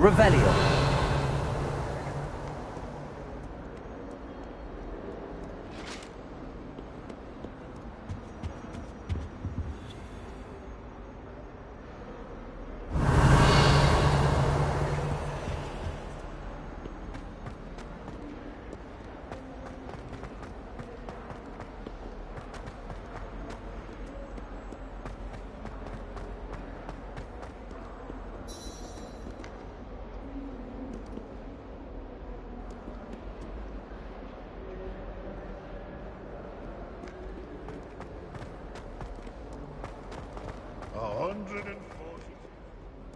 Revelio.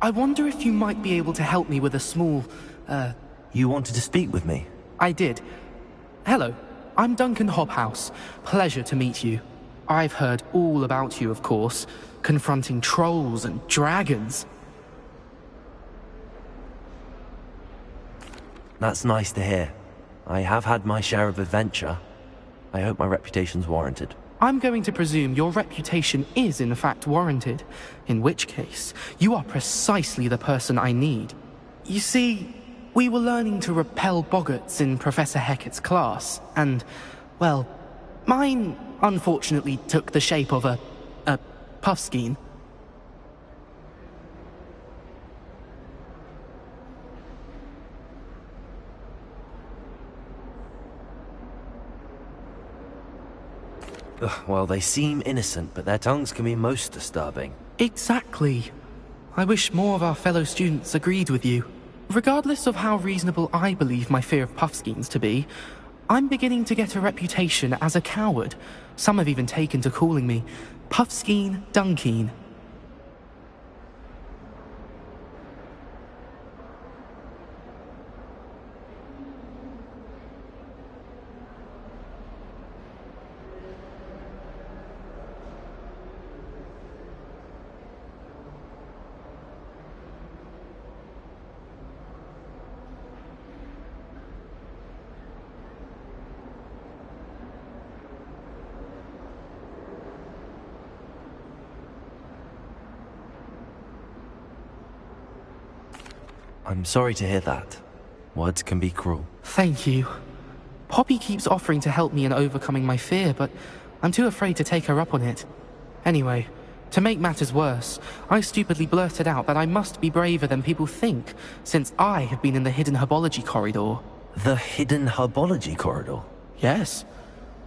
I wonder if you might be able to help me with a small, You wanted to speak with me? I did. Hello, I'm Duncan Hobhouse. Pleasure to meet you. I've heard all about you, of course, confronting trolls and dragons. That's nice to hear. I have had my share of adventure. I hope my reputation's warranted. I'm going to presume your reputation is in fact warranted, in which case, you are precisely the person I need. You see, we were learning to repel boggarts in Professor Hecat's class, and, well, mine unfortunately took the shape of a puffskein. Well, they seem innocent, but their tongues can be most disturbing. Exactly. I wish more of our fellow students agreed with you. Regardless of how reasonable I believe my fear of puffskeins to be, I'm beginning to get a reputation as a coward. Some have even taken to calling me Puffskeen Dunkeen. I'm sorry to hear that. Words can be cruel. Thank you. Poppy keeps offering to help me in overcoming my fear, but I'm too afraid to take her up on it. Anyway, to make matters worse, I stupidly blurted out that I must be braver than people think, since I have been in the hidden herbology corridor. The hidden herbology corridor? Yes.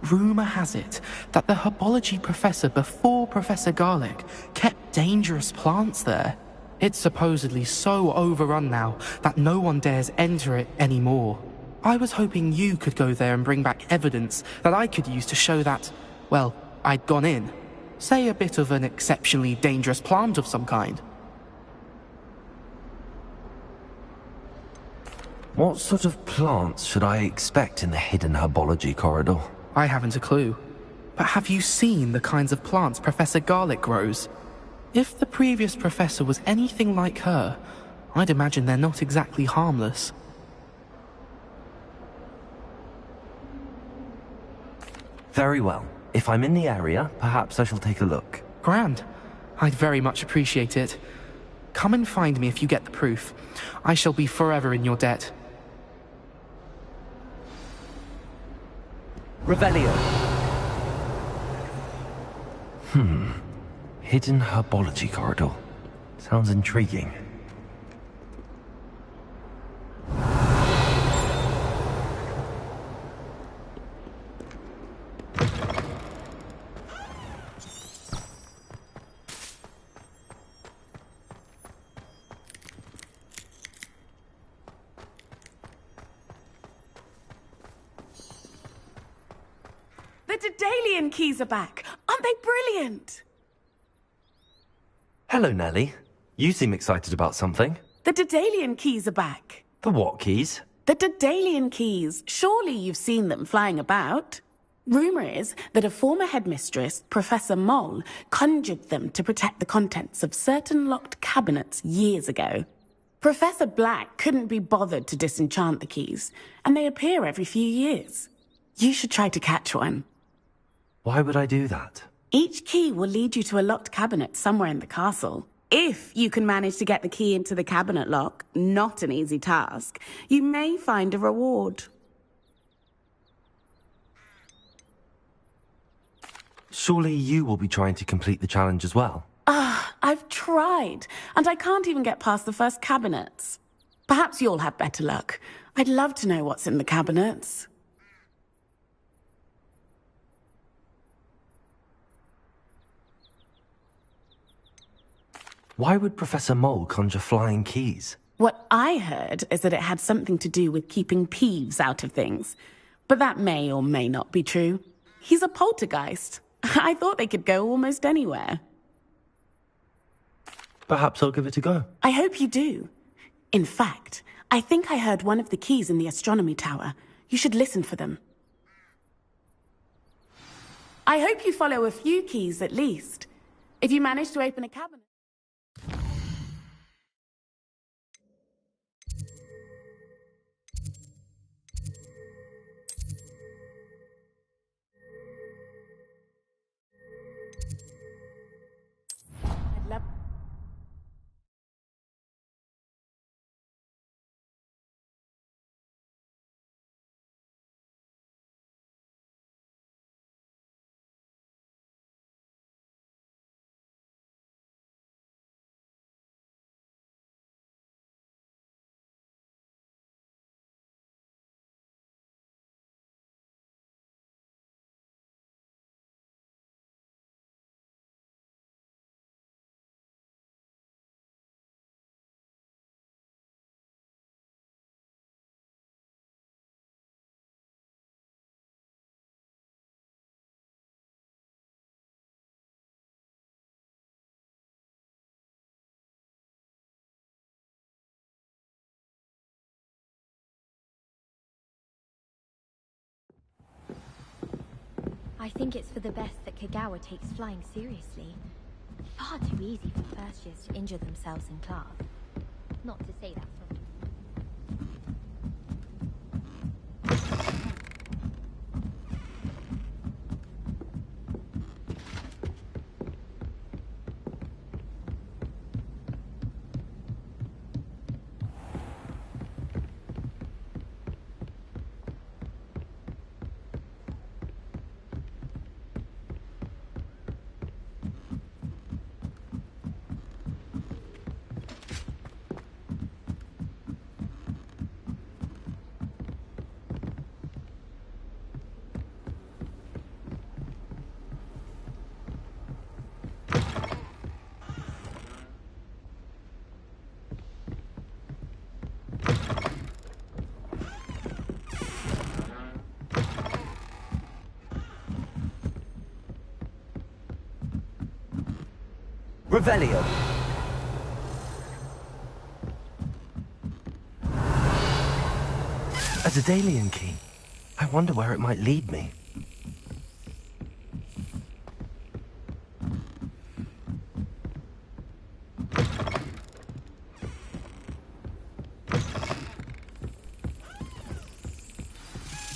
Rumor has it that the herbology professor before Professor Garlic kept dangerous plants there. It's supposedly so overrun now that no one dares enter it anymore. I was hoping you could go there and bring back evidence that I could use to show that, well, I'd gone in. Say a bit of an exceptionally dangerous plant of some kind. What sort of plants should I expect in the hidden herbology corridor? I haven't a clue. But have you seen the kinds of plants Professor Garlic grows? If the previous professor was anything like her, I'd imagine they're not exactly harmless. Very well. If I'm in the area, perhaps I shall take a look. Grand. I'd very much appreciate it. Come and find me if you get the proof. I shall be forever in your debt. Revelio. Hidden herbology corridor. Sounds intriguing. The Daedalian keys are back. Aren't they brilliant? Hello, Nellie. You seem excited about something. The Daedalian keys are back. The what keys? The Daedalian keys. Surely you've seen them flying about. Rumour is that a former headmistress, Professor Moll, conjured them to protect the contents of certain locked cabinets years ago. Professor Black couldn't be bothered to disenchant the keys, and they appear every few years. You should try to catch one. Why would I do that? Each key will lead you to a locked cabinet somewhere in the castle. If you can manage to get the key into the cabinet lock, not an easy task, you may find a reward. Surely you will be trying to complete the challenge as well? I've tried, and I can't even get past the first cabinets. Perhaps you'll have better luck. I'd love to know what's in the cabinets. Why would Professor Mole conjure flying keys? What I heard is that it had something to do with keeping Peeves out of things. But that may or may not be true. He's a poltergeist. I thought they could go almost anywhere. Perhaps I'll give it a go. I hope you do. In fact, I think I heard one of the keys in the astronomy tower. You should listen for them. I hope you follow a few keys at least. If you manage to open a cabinet... I'd love... I think it's for the best that Kagawa takes flying seriously. Far too easy for first years to injure themselves in class. Not to say that's not... Revelio. A Daedalian key. I wonder where it might lead me.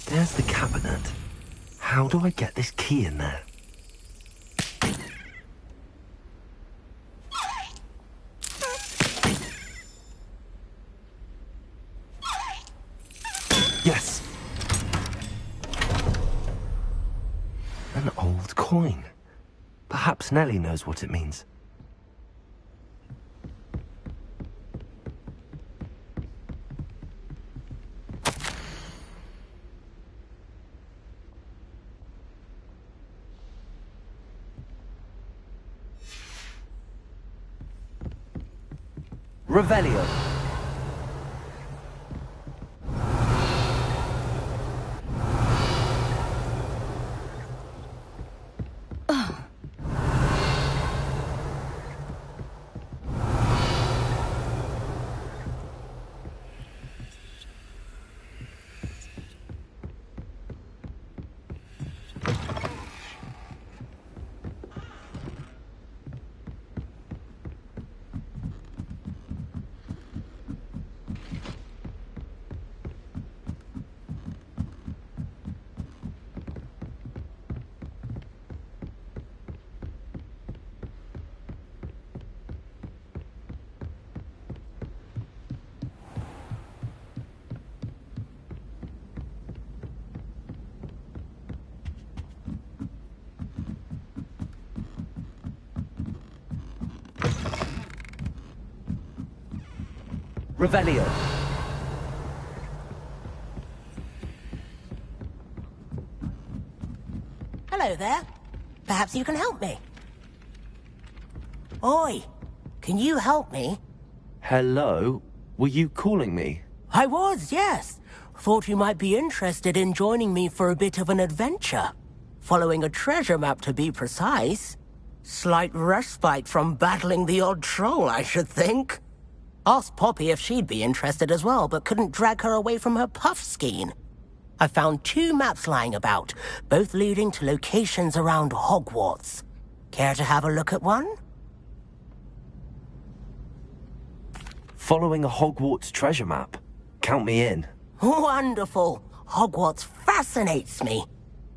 There's the cabinet. How do I get this key in there? Yes. An old coin. Perhaps Nellie knows what it means. Revelio. Revelio. Hello there. Perhaps you can help me. Oi, can you help me? Hello? Were you calling me? I was, yes. Thought you might be interested in joining me for a bit of an adventure. Following a treasure map, to be precise. Slight respite from battling the odd troll, I should think. Asked Poppy if she'd be interested as well, but couldn't drag her away from her puff skein. I found 2 maps lying about, both leading to locations around Hogwarts. Care to have a look at one? Following a Hogwarts treasure map? Count me in. Wonderful. Hogwarts fascinates me.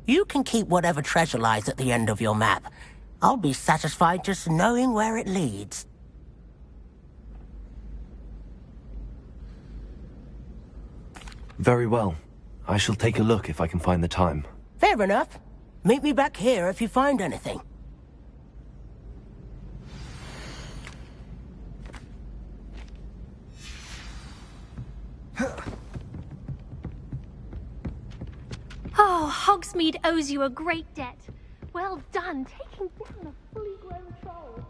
You can keep whatever treasure lies at the end of your map. I'll be satisfied just knowing where it leads. Very well. I shall take a look if I can find the time. Fair enough. Meet me back here if you find anything. Oh, Hogsmeade owes you a great debt. Well done, taking down a fully grown troll.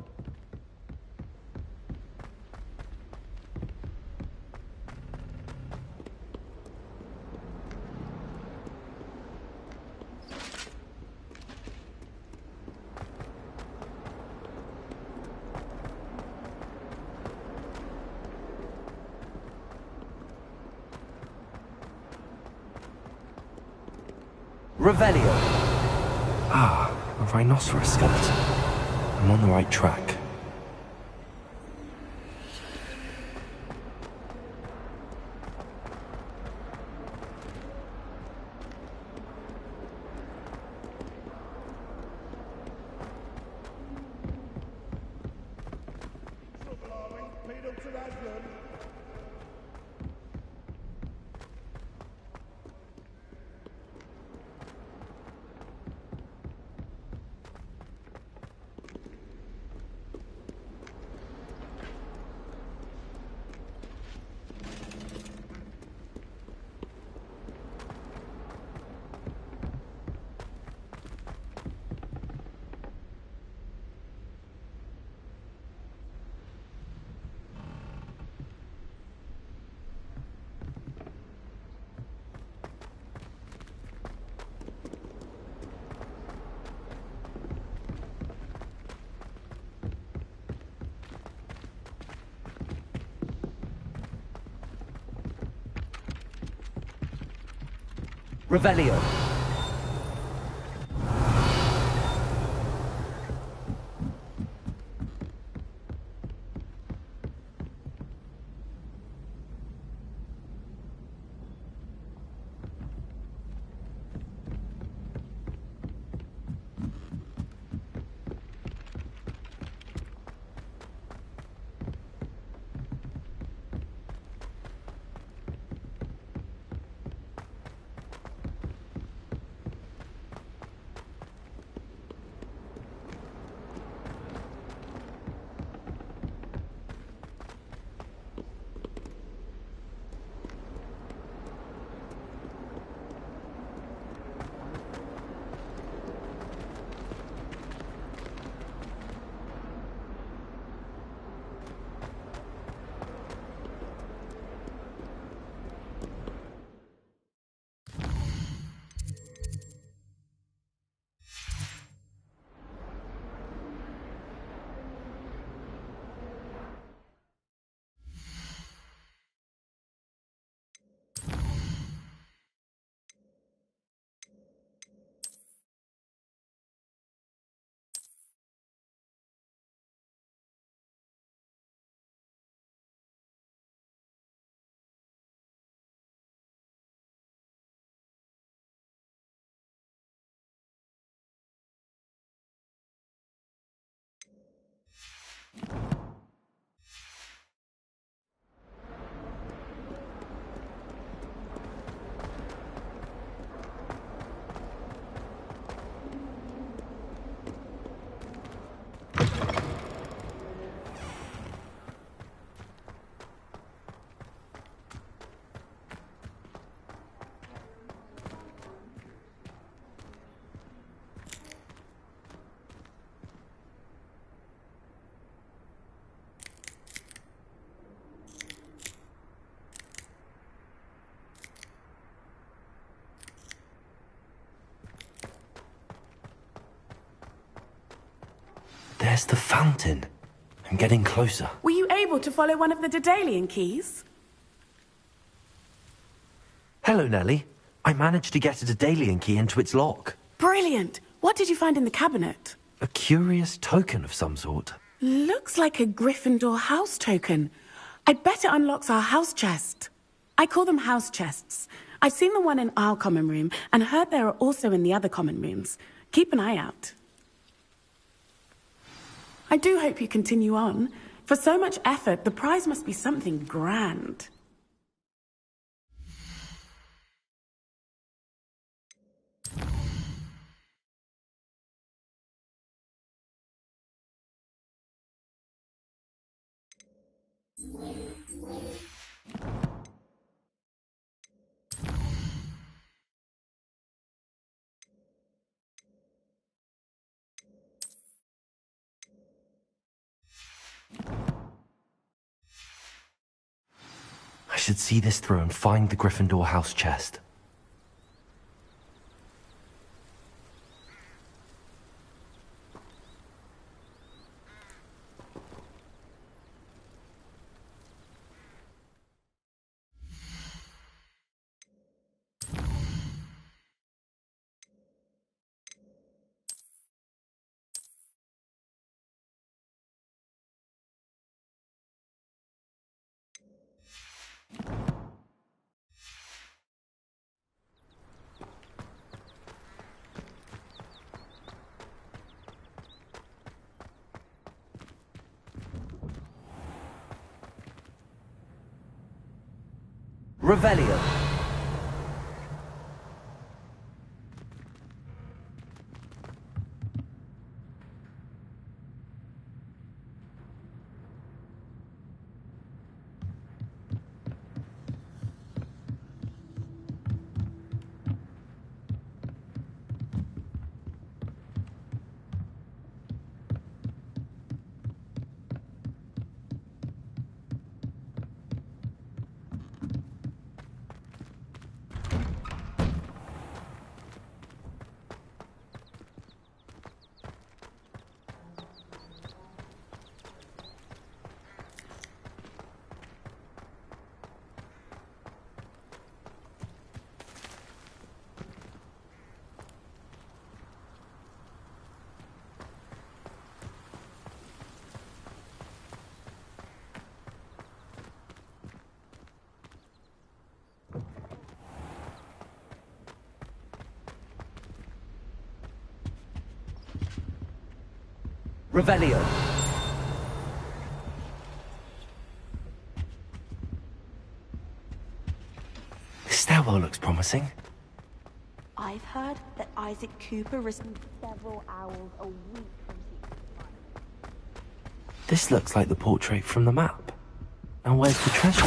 Revelio. Ah, a rhinoceros skeleton. I'm on the right track. Revelio. There's the fountain. I'm getting closer. Were you able to follow one of the Daedalian keys? Hello, Nellie. I managed to get a Daedalian key into its lock. Brilliant! What did you find in the cabinet? A curious token of some sort. Looks like a Gryffindor house token. I bet it unlocks our house chest. I call them house chests. I've seen the one in our common room and heard there are also in the other common rooms. Keep an eye out. I do hope you continue on. For so much effort, the prize must be something grand. I should see this through and find the Gryffindor house chest. Revelio. Revelio. This stairwell looks promising. I've heard that Isaac Cooper received several owls a week from Secret. This looks like the portrait from the map. And where's the treasure?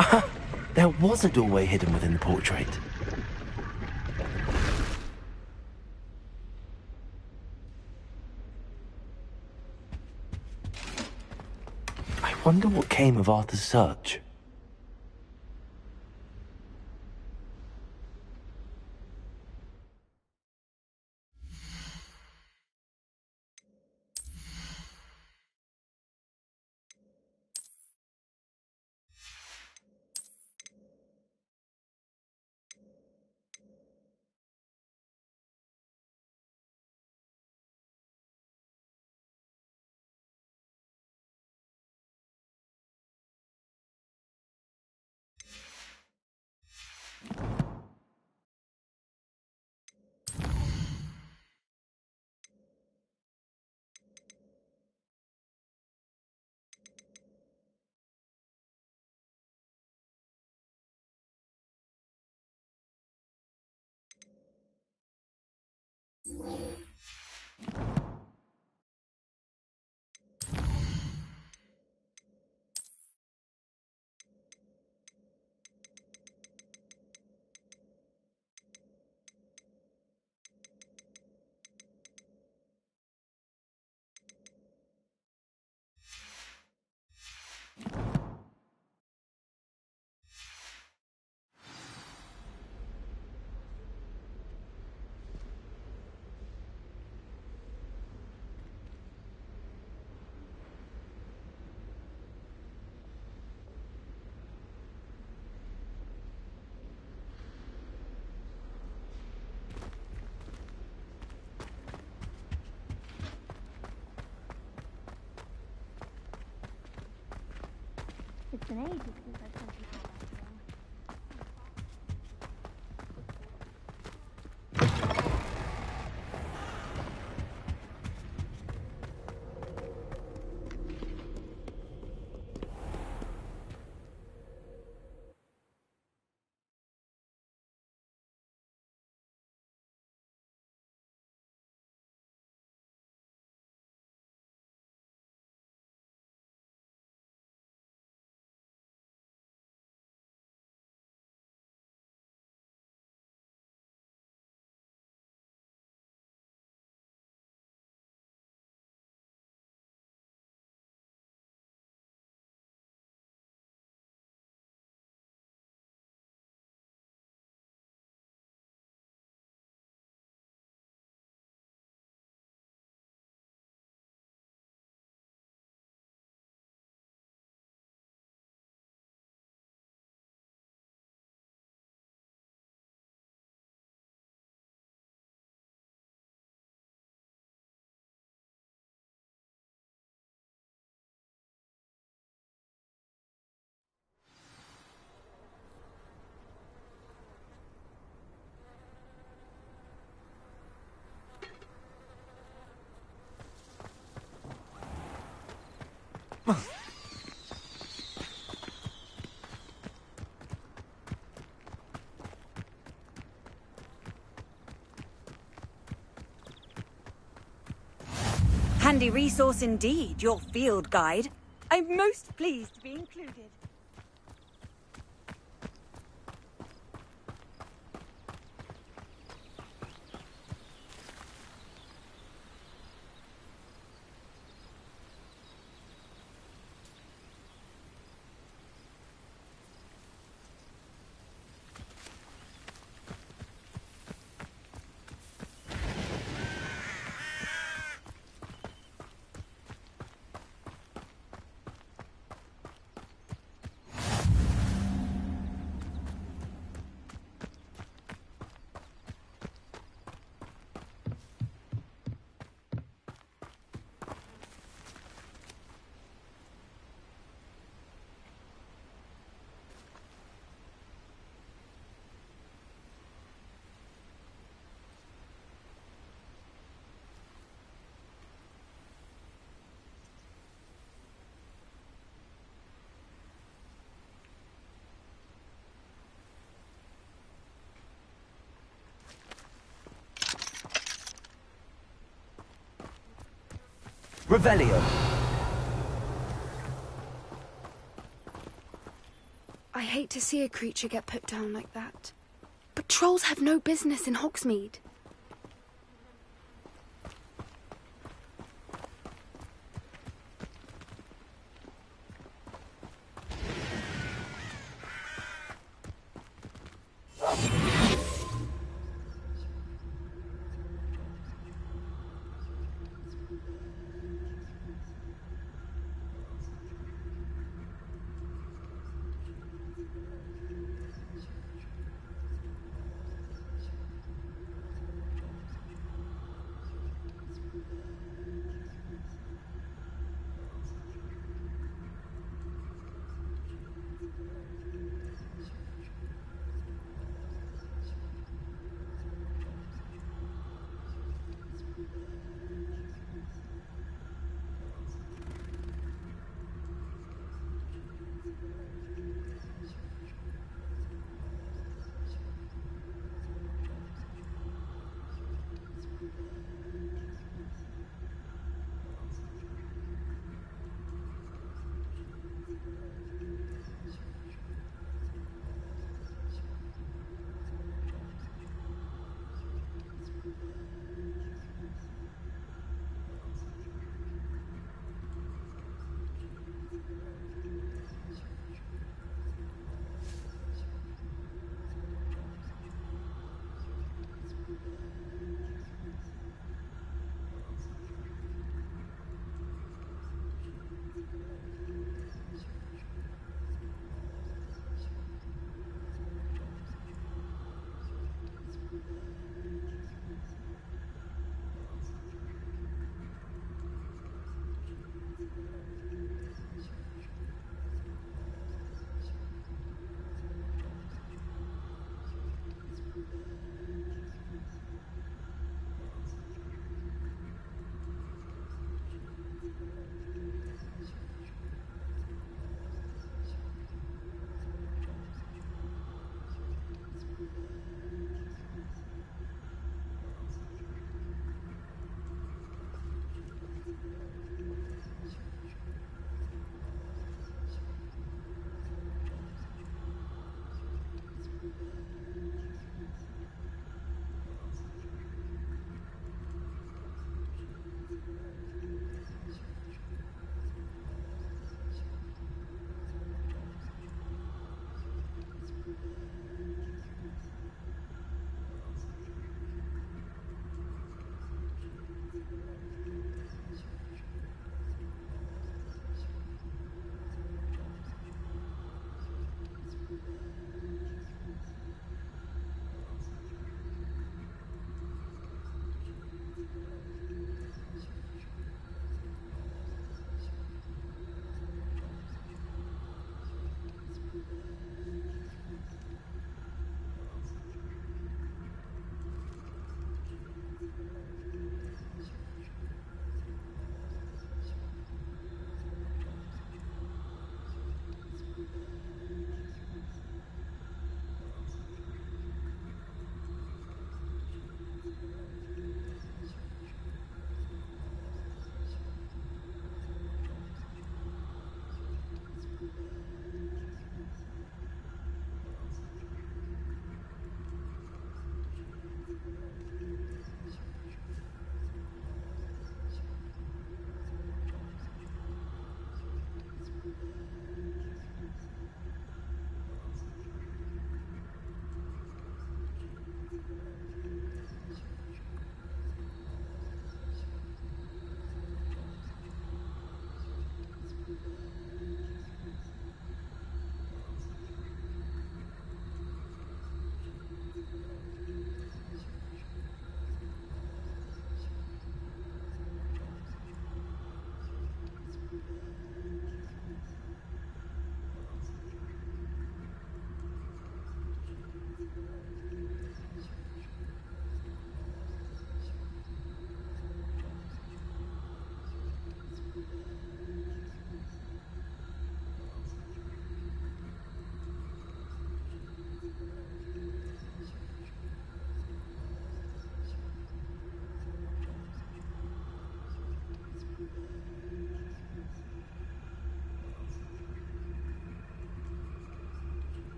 Aha! There was a doorway hidden within the portrait. I wonder what came of Arthur's search. It's been ages since I've sent you out that long. Handy resource indeed, your field guide. I'm most pleased to be included. Revelio. I hate to see a creature get put down like that. But trolls have no business in Hogsmeade.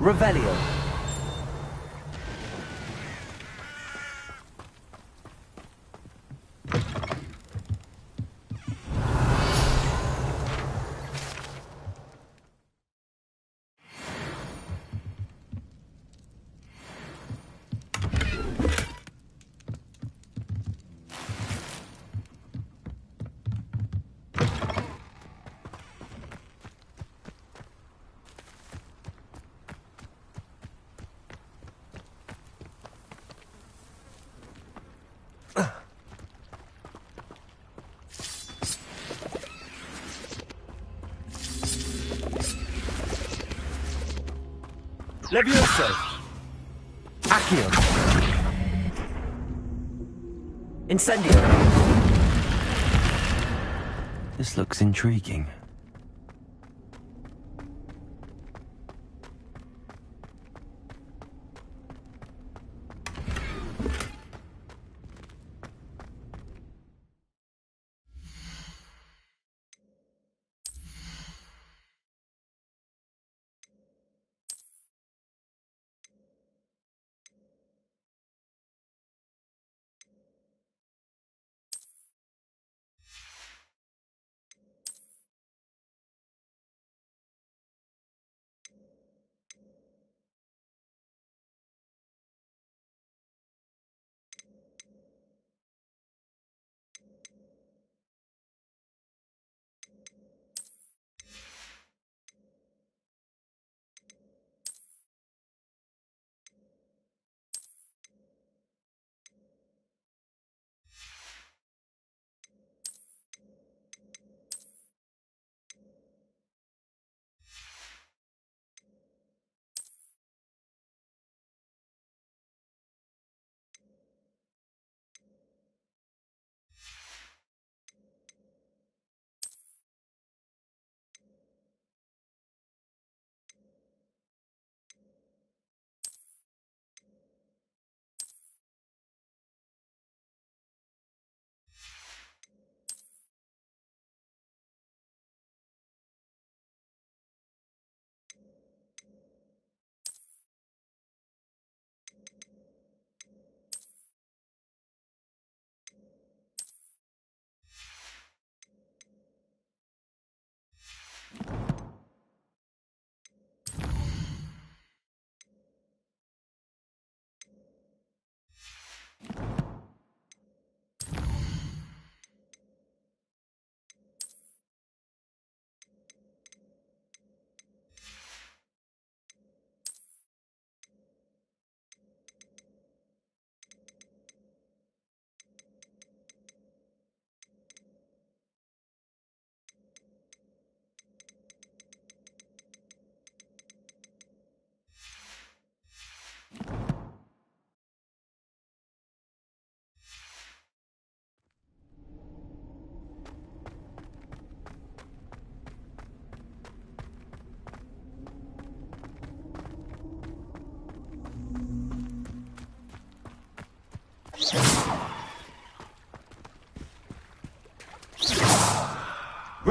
Revelio. Levioso! Accio! Incendio! This looks intriguing.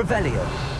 Revelio.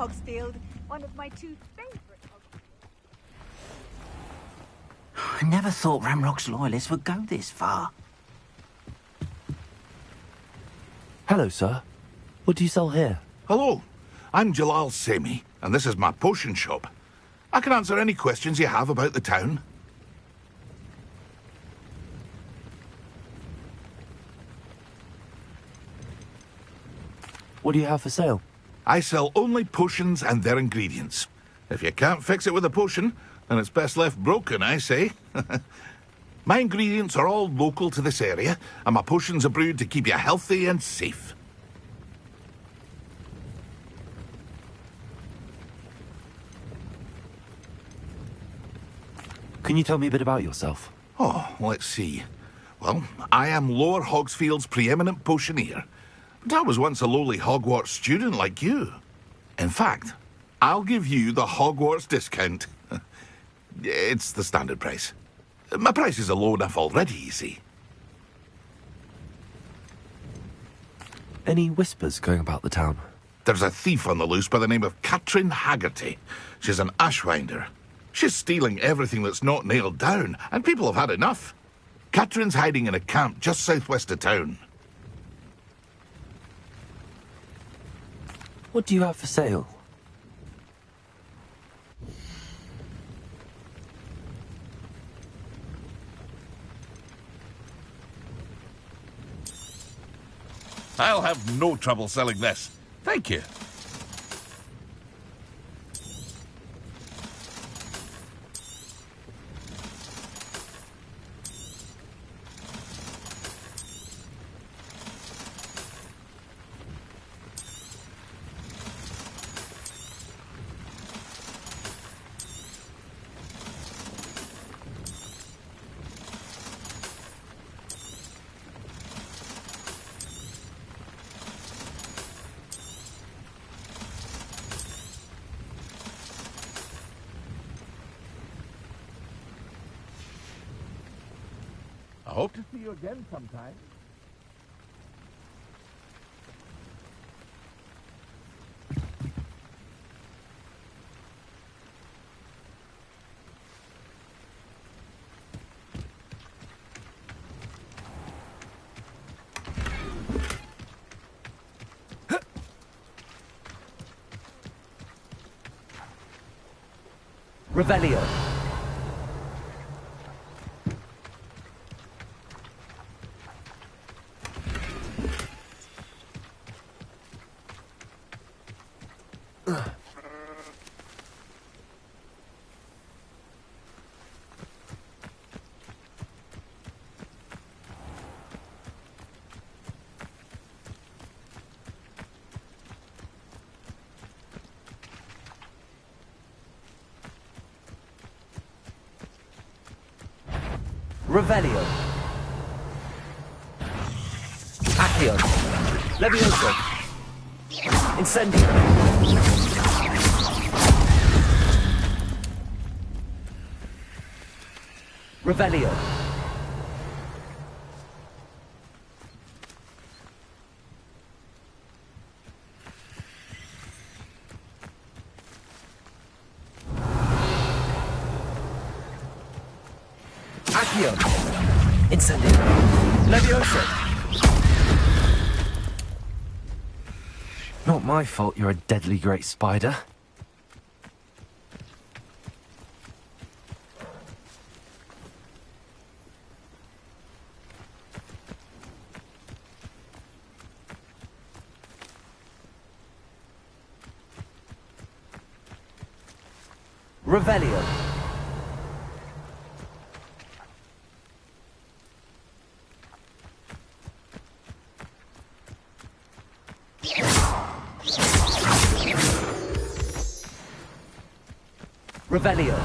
Hogsfield, one of my two favourite I never thought Ramrock's loyalists would go this far. Hello, sir. What do you sell here? Hello, I'm Jalal Semi, and this is my potion shop. I can answer any questions you have about the town. What do you have for sale? I sell only potions and their ingredients. If you can't fix it with a potion, then it's best left broken, I say. My ingredients are all local to this area, and my potions are brewed to keep you healthy and safe. Can you tell me a bit about yourself? Oh, let's see. Well, I am Lower Hogsfield's preeminent potioneer. But I was once a lowly Hogwarts student like you. In fact, I'll give you the Hogwarts discount. It's the standard price. My prices are low enough already, you see. Any whispers going about the town? There's a thief on the loose by the name of Katrin Haggerty. She's an ashwinder. She's stealing everything that's not nailed down, and people have had enough. Katrin's hiding in a camp just southwest of town. What do you have for sale? I'll have no trouble selling this. Thank you. I hope to see you again sometime. Revelio. Revelio. Accio. Levioso. Incendio. Revelio. Accio. Incendio. Levioso. Not my fault you're a deadly great spider. Revelio. Revelio.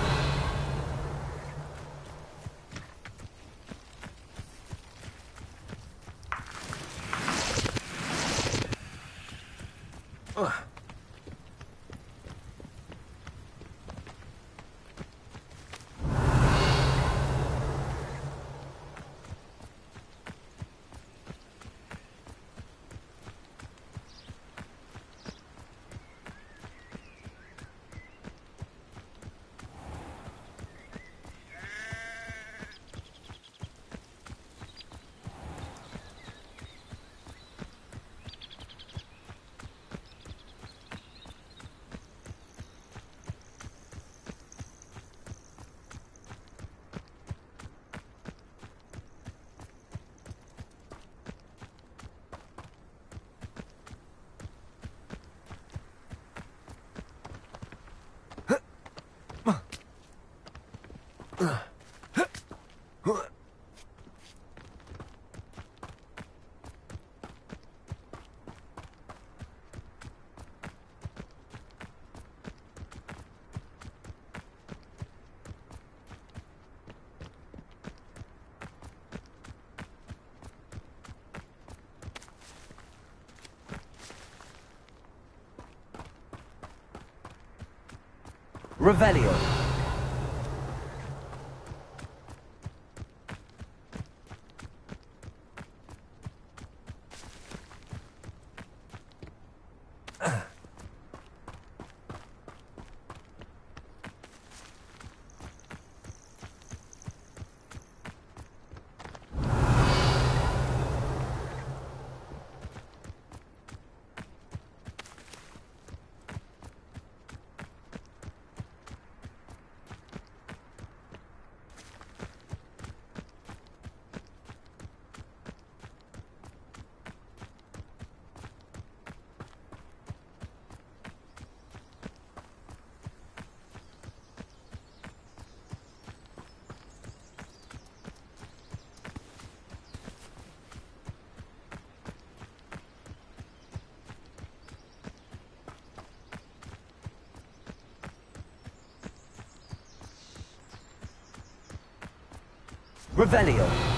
Revelio. Revelio.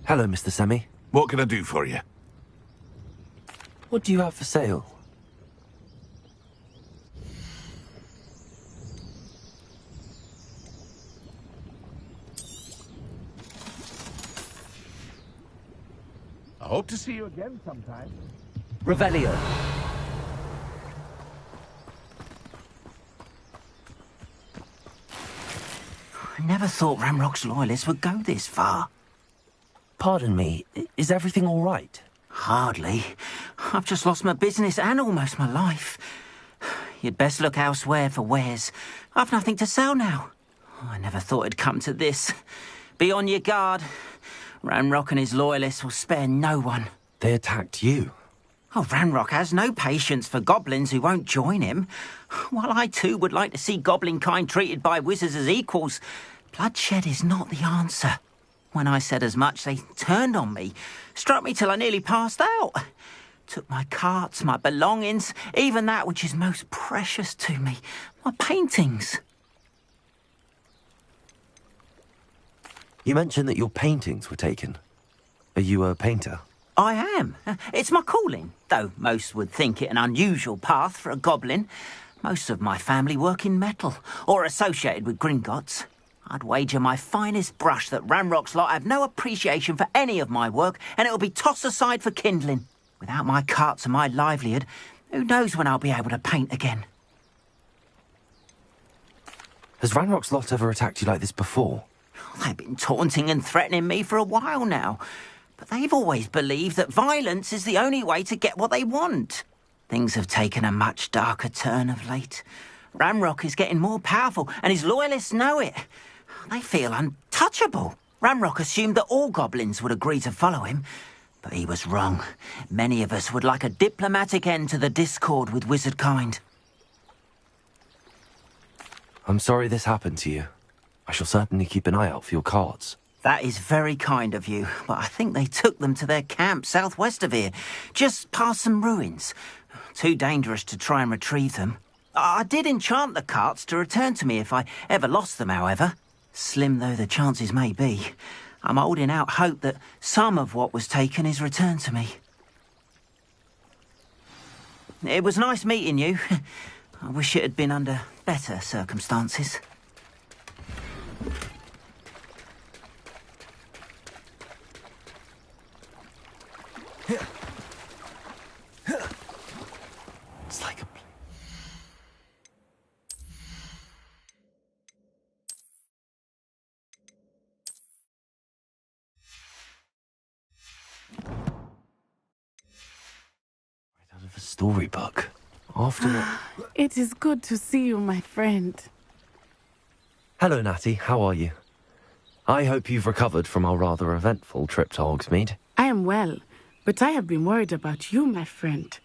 Hello, Mr. Semi. What can I do for you? What do you have for sale? I hope to see you again sometime. Revelio. I never thought Ramrock's loyalists would go this far. Pardon me, is everything all right? Hardly. I've just lost my business and almost my life. You'd best look elsewhere for wares. I've nothing to sell now. I never thought it'd come to this. Be on your guard. Ramrock and his loyalists will spare no one. They attacked you. Oh, Ramrock has no patience for goblins who won't join him. While I too would like to see goblin kind treated by wizards as equals, bloodshed is not the answer. When I said as much, they turned on me, struck me till I nearly passed out. Took my carts, my belongings, even that which is most precious to me, my paintings. You mentioned that your paintings were taken. Are you a painter? I am. It's my calling, though most would think it an unusual path for a goblin. Most of my family work in metal, or associated with Gringotts. I'd wager my finest brush that Ranrock's lot have no appreciation for any of my work, and it'll be tossed aside for kindling. Without my carts and my livelihood, who knows when I'll be able to paint again. Has Ranrock's lot ever attacked you like this before? They've been taunting and threatening me for a while now, but they've always believed that violence is the only way to get what they want. Things have taken a much darker turn of late. Ranrock is getting more powerful, and his loyalists know it. They feel untouchable. Ranrock assumed that all goblins would agree to follow him, but he was wrong. Many of us would like a diplomatic end to the discord with wizard kind. I'm sorry this happened to you. I shall certainly keep an eye out for your cards. That is very kind of you, but I think they took them to their camp southwest of here, just past some ruins. Too dangerous to try and retrieve them. I did enchant the carts to return to me if I ever lost them, however. Slim though the chances may be, I'm holding out hope that some of what was taken is returned to me. It was nice meeting you. I wish it had been under better circumstances. It's like a... Right out of a storybook. After all... It is good to see you, my friend. Hello, Natty. How are you? I hope you've recovered from our rather eventful trip to Hogsmeade. I am well, but I have been worried about you, my friend.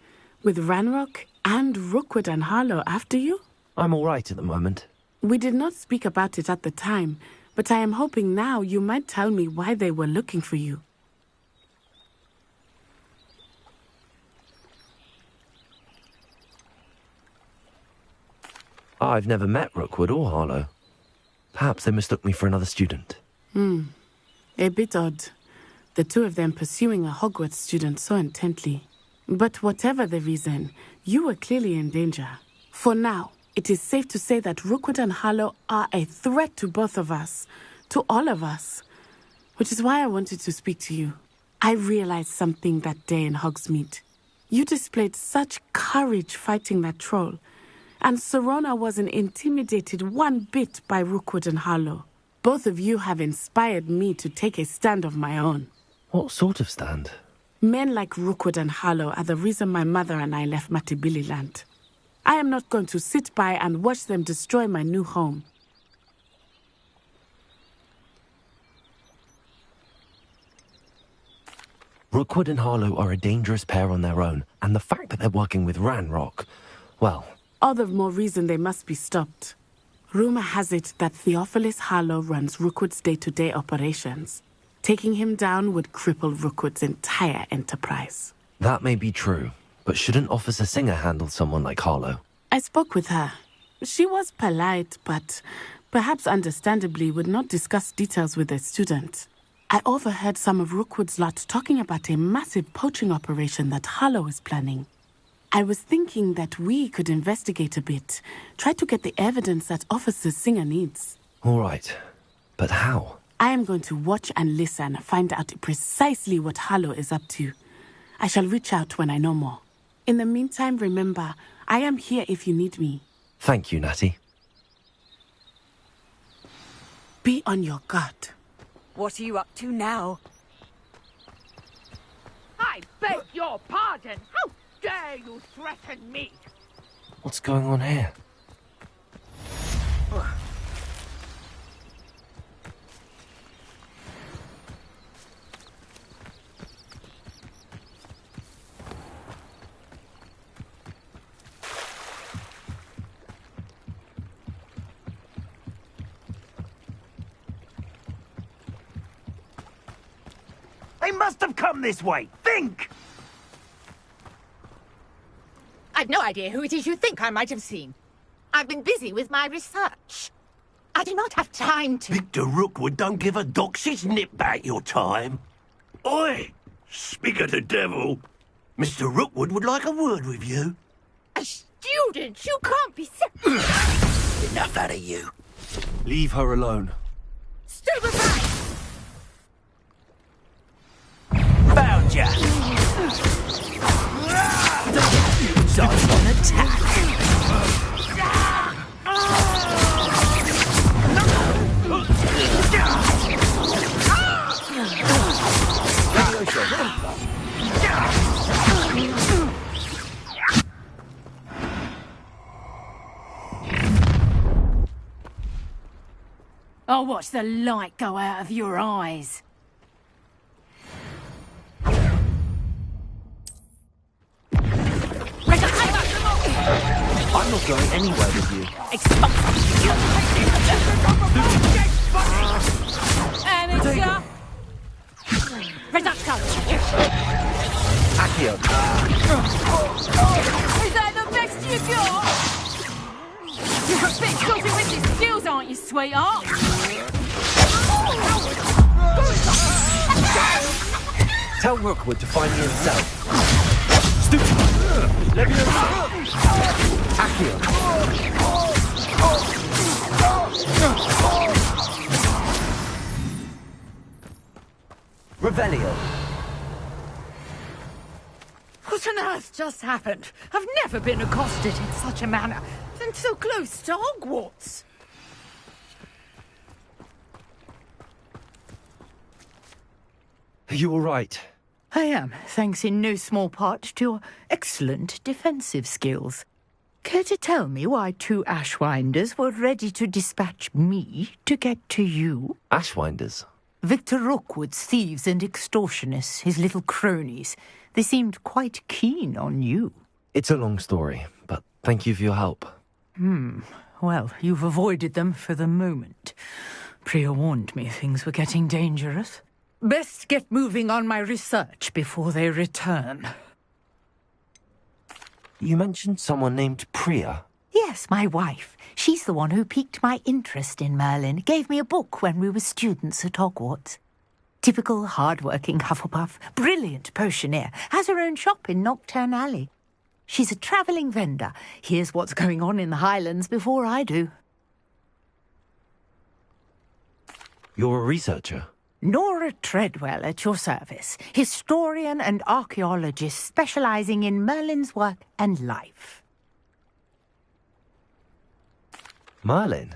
With Ranrock and Rookwood and Harlow after you? I'm all right at the moment. We did not speak about it at the time, but I am hoping now you might tell me why they were looking for you. I've never met Rookwood or Harlow. Perhaps they mistook me for another student. A bit odd. The two of them pursuing a Hogwarts student so intently. But whatever the reason, you were clearly in danger. For now, it is safe to say that Rookwood and Harlow are a threat to both of us, to all of us. Which is why I wanted to speak to you. I realized something that day in Hogsmeade. You displayed such courage fighting that troll, and Serona wasn't intimidated one bit by Rookwood and Harlow. Both of you have inspired me to take a stand of my own. What sort of stand? Men like Rookwood and Harlow are the reason my mother and I left Matibili land. I am not going to sit by and watch them destroy my new home. Rookwood and Harlow are a dangerous pair on their own, and the fact that they're working with Ranrock, well... All the more reason they must be stopped. Rumor has it that Theophilus Harlow runs Rookwood's day-to-day operations. Taking him down would cripple Rookwood's entire enterprise. That may be true, but shouldn't Officer Singer handle someone like Harlow? I spoke with her. She was polite, but perhaps understandably would not discuss details with a student. I overheard some of Rookwood's lot talking about a massive poaching operation that Harlow is planning. I was thinking that we could investigate a bit, try to get the evidence that Officer Singer needs. All right, but how? I am going to watch and listen, find out precisely what Harlow is up to. I shall reach out when I know more. In the meantime, remember, I am here if you need me. Thank you, Natty. Be on your guard. What are you up to now? I beg your pardon! How dare you threaten me? What's going on here? They must have come this way. Think! I've no idea who it is you think I might have seen. I've been busy with my research. I do not have time to... Victor Rookwood don't give a doxy's nip back your time. Oi! Speak of the devil. Mr. Rookwood would like a word with you. student! You can't be Enough out of you. Leave her alone. Stupefy! Found ya! Dodge on attack. I'll watch the light go out of your eyes. I'm not going anywhere with you. Amateur! Reducto! Accio. Is that the best you got? You're a bit dodgy with your skills, aren't you, sweetheart? Tell Rookwood to find me himself. Stupid! Leviosa! Accio! Revelio! What on earth just happened? I've never been accosted in such a manner, and so close to Hogwarts. Are you all right? I am, thanks in no small part to your excellent defensive skills. Care to tell me why 2 Ashwinders were ready to dispatch me to get to you? Ashwinders? Victor Rookwood's thieves and extortionists, his little cronies. They seemed quite keen on you. It's a long story, but thank you for your help. Well, you've avoided them for the moment. Priya warned me things were getting dangerous. Best get moving on my research before they return. You mentioned someone named Priya. Yes, my wife. She's the one who piqued my interest in Merlin. Gave me a book when we were students at Hogwarts. Typical hard-working Hufflepuff, brilliant potioneer, has her own shop in Nocturne Alley. She's a travelling vendor. Hears what's going on in the Highlands before I do. You're a researcher? Nora Treadwell at your service, historian and archaeologist specialising in Merlin's work and life. Merlin?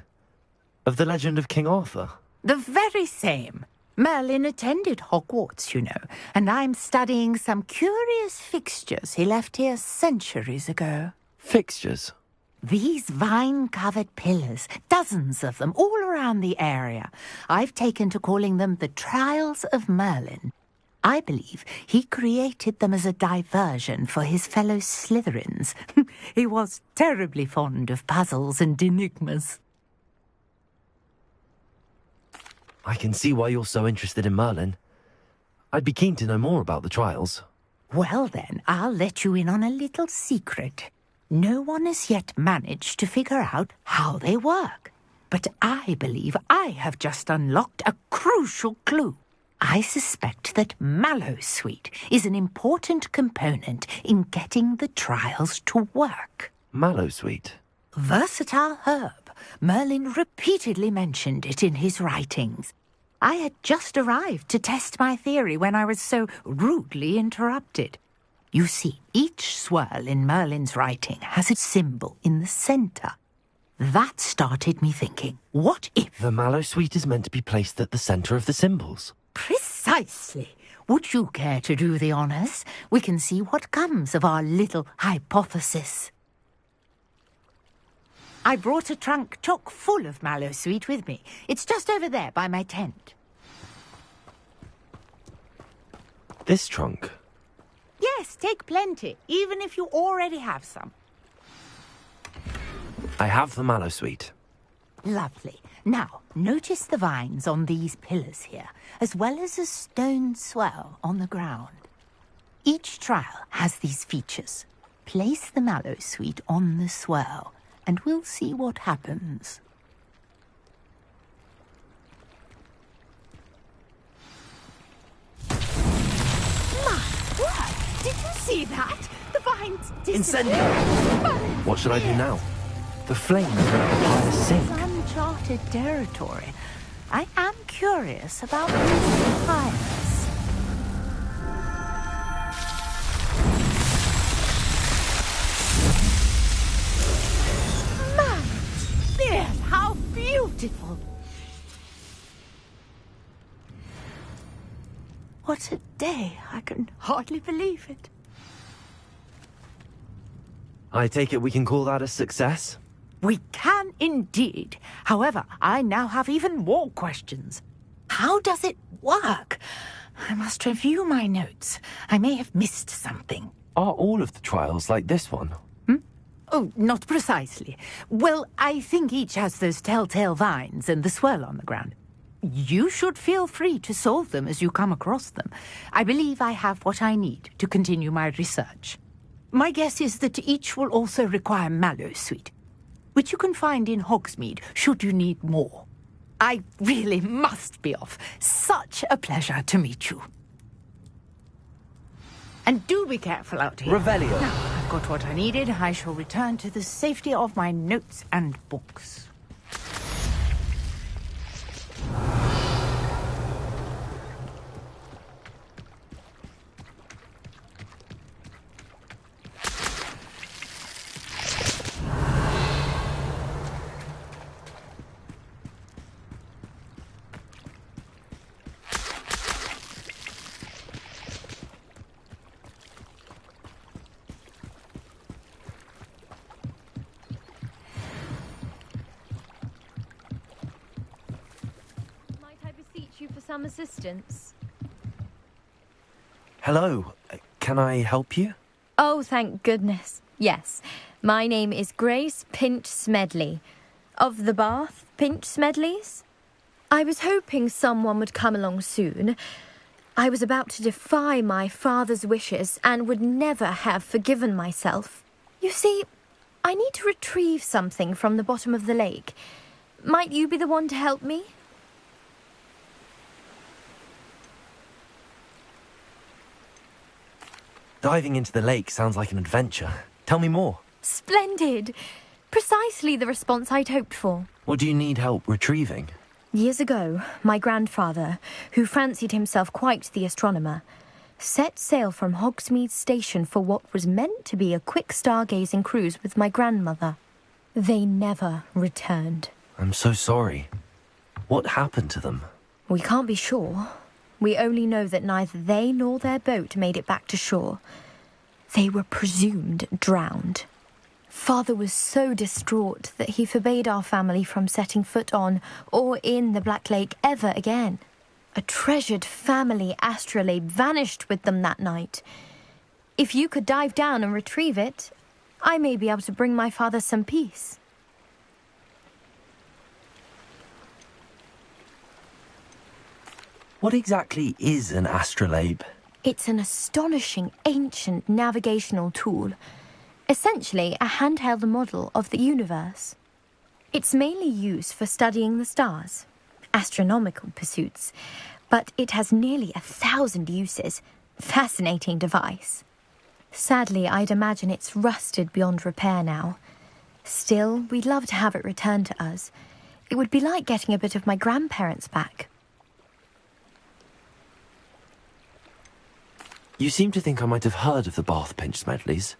Of the legend of King Arthur? The very same. Merlin attended Hogwarts, you know, and I'm studying some curious fixtures he left here centuries ago. Fixtures? These vine-covered pillars, dozens of them, all around the area. I've taken to calling them the Trials of Merlin. I believe he created them as a diversion for his fellow Slytherins. He was terribly fond of puzzles and enigmas. I can see why you're so interested in Merlin. I'd be keen to know more about the trials. Well then, I'll let you in on a little secret. No one has yet managed to figure out how they work. But I believe I have just unlocked a crucial clue. I suspect that Mallowsweet is an important component in getting the trials to work. Mallowsweet? Versatile herb. Merlin repeatedly mentioned it in his writings. I had just arrived to test my theory when I was so rudely interrupted. You see, each swirl in Merlin's writing has a symbol in the centre. That started me thinking, what if... The Mallowsweet is meant to be placed at the centre of the symbols. Precisely. Would you care to do the honours? We can see what comes of our little hypothesis. I brought a trunk chock full of Mallowsweet with me. It's just over there by my tent. This trunk? Yes, take plenty, even if you already have some. I have the Mallowsweet. Lovely. Now, notice the vines on these pillars here, as well as a stone swell on the ground. Each trial has these features. Place the Mallowsweet on the swell, and we'll see what happens. My word! Did you see that? The vines Incendio! disappear. What should I do now? The flames will apply a sink. It's uncharted territory. I am curious about using fires. Man, this, how beautiful! What a day. I can hardly believe it. I take it we can call that a success? We can indeed. However, I now have even more questions. How does it work? I must review my notes. I may have missed something. Are all of the trials like this one? Oh, not precisely. Well, I think each has those telltale vines and the swirl on the ground. You should feel free to solve them as you come across them. I believe I have what I need to continue my research. My guess is that each will also require mallowsweet, which you can find in Hogsmeade should you need more. I really must be off. Such a pleasure to meet you. And do be careful out here. Revelio. Now, I've got what I needed. I shall return to the safety of my notes and books. Some assistance. Hello. Can I help you? Oh, thank goodness. Yes. My name is Grace Pinch Smedley. Of the Bath Pinch Smedleys. I was hoping someone would come along soon. I was about to defy my father's wishes and would never have forgiven myself. You see, I need to retrieve something from the bottom of the lake. Might you be the one to help me? Diving into the lake sounds like an adventure. Tell me more. Splendid! Precisely the response I'd hoped for. What do you need help retrieving? Years ago, my grandfather, who fancied himself quite the astronomer, set sail from Hogsmeade Station for what was meant to be a quick stargazing cruise with my grandmother. They never returned. I'm so sorry. What happened to them? We can't be sure. We only know that neither they nor their boat made it back to shore. They were presumed drowned. Father was so distraught that he forbade our family from setting foot on or in the Black Lake ever again. A treasured family astrolabe vanished with them that night. If you could dive down and retrieve it, I may be able to bring my father some peace. What exactly is an astrolabe? It's an astonishing ancient navigational tool. Essentially a handheld model of the universe. It's mainly used for studying the stars, astronomical pursuits, but it has nearly 1,000 uses. Fascinating device. Sadly, I'd imagine it's rusted beyond repair now. Still, we'd love to have it returned to us. It would be like getting a bit of my grandparents back. You seem to think I might have heard of the Bath Pinch Smedleys.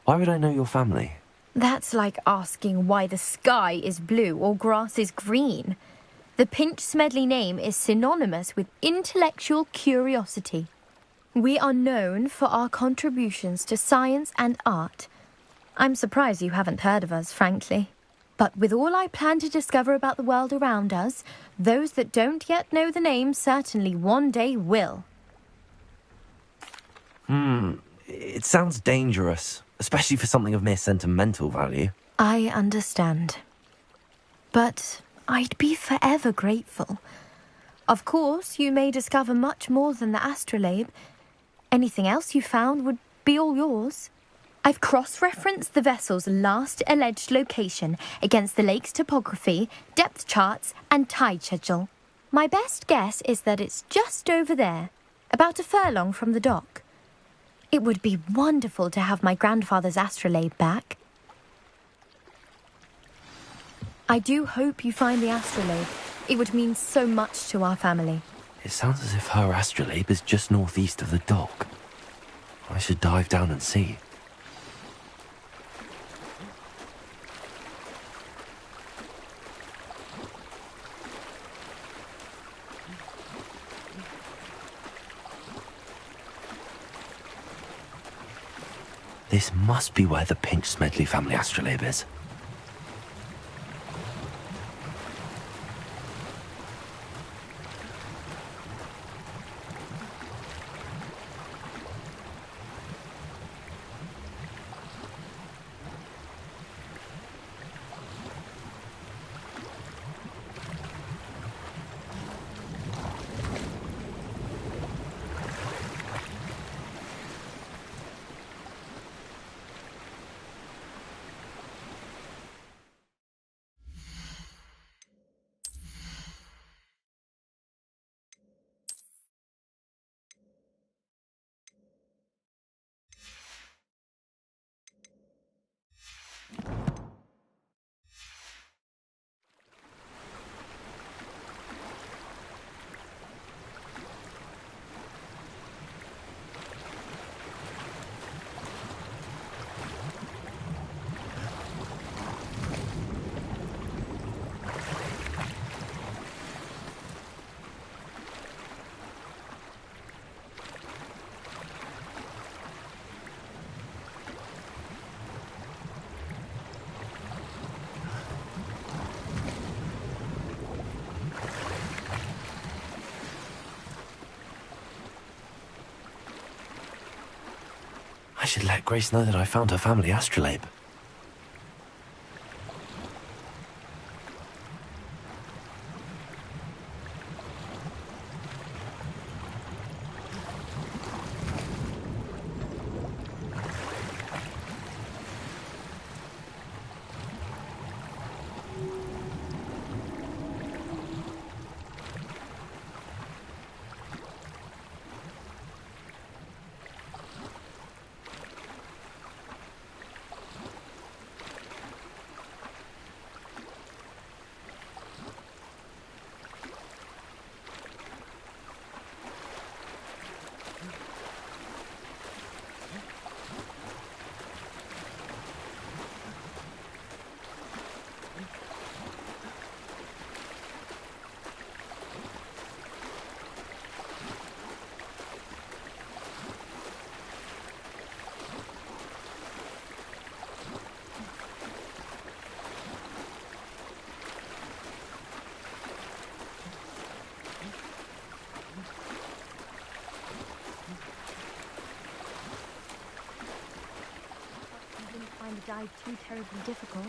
Why would I know your family? That's like asking why the sky is blue or grass is green. The Pinch Smedley name is synonymous with intellectual curiosity. We are known for our contributions to science and art. I'm surprised you haven't heard of us, frankly. But with all I plan to discover about the world around us, those that don't yet know the name certainly one day will. It sounds dangerous, especially for something of mere sentimental value. I understand. But I'd be forever grateful. Of course, you may discover much more than the astrolabe. Anything else you found would be all yours. I've cross-referenced the vessel's last alleged location against the lake's topography, depth charts, and tide schedule. My best guess is that it's just over there, about a furlong from the dock. It would be wonderful to have my grandfather's astrolabe back. I do hope you find the astrolabe. It would mean so much to our family. It sounds as if her astrolabe is just northeast of the dock. I should dive down and see. This must be where the Pinch Smedley family astrolabe is. I should let Grace know that I found her family astrolabe. Find the dive too terribly difficult.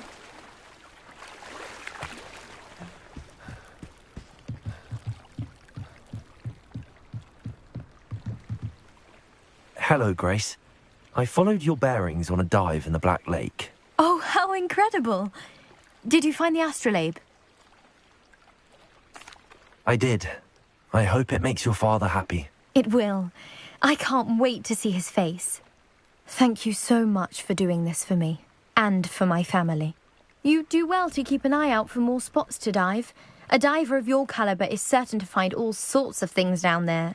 Hello, Grace. I followed your bearings on a dive in the Black Lake. Oh, how incredible! Did you find the astrolabe? I did. I hope it makes your father happy. It will. I can't wait to see his face. Thank you so much for doing this for me, and for my family. You do well to keep an eye out for more spots to dive. A diver of your caliber is certain to find all sorts of things down there.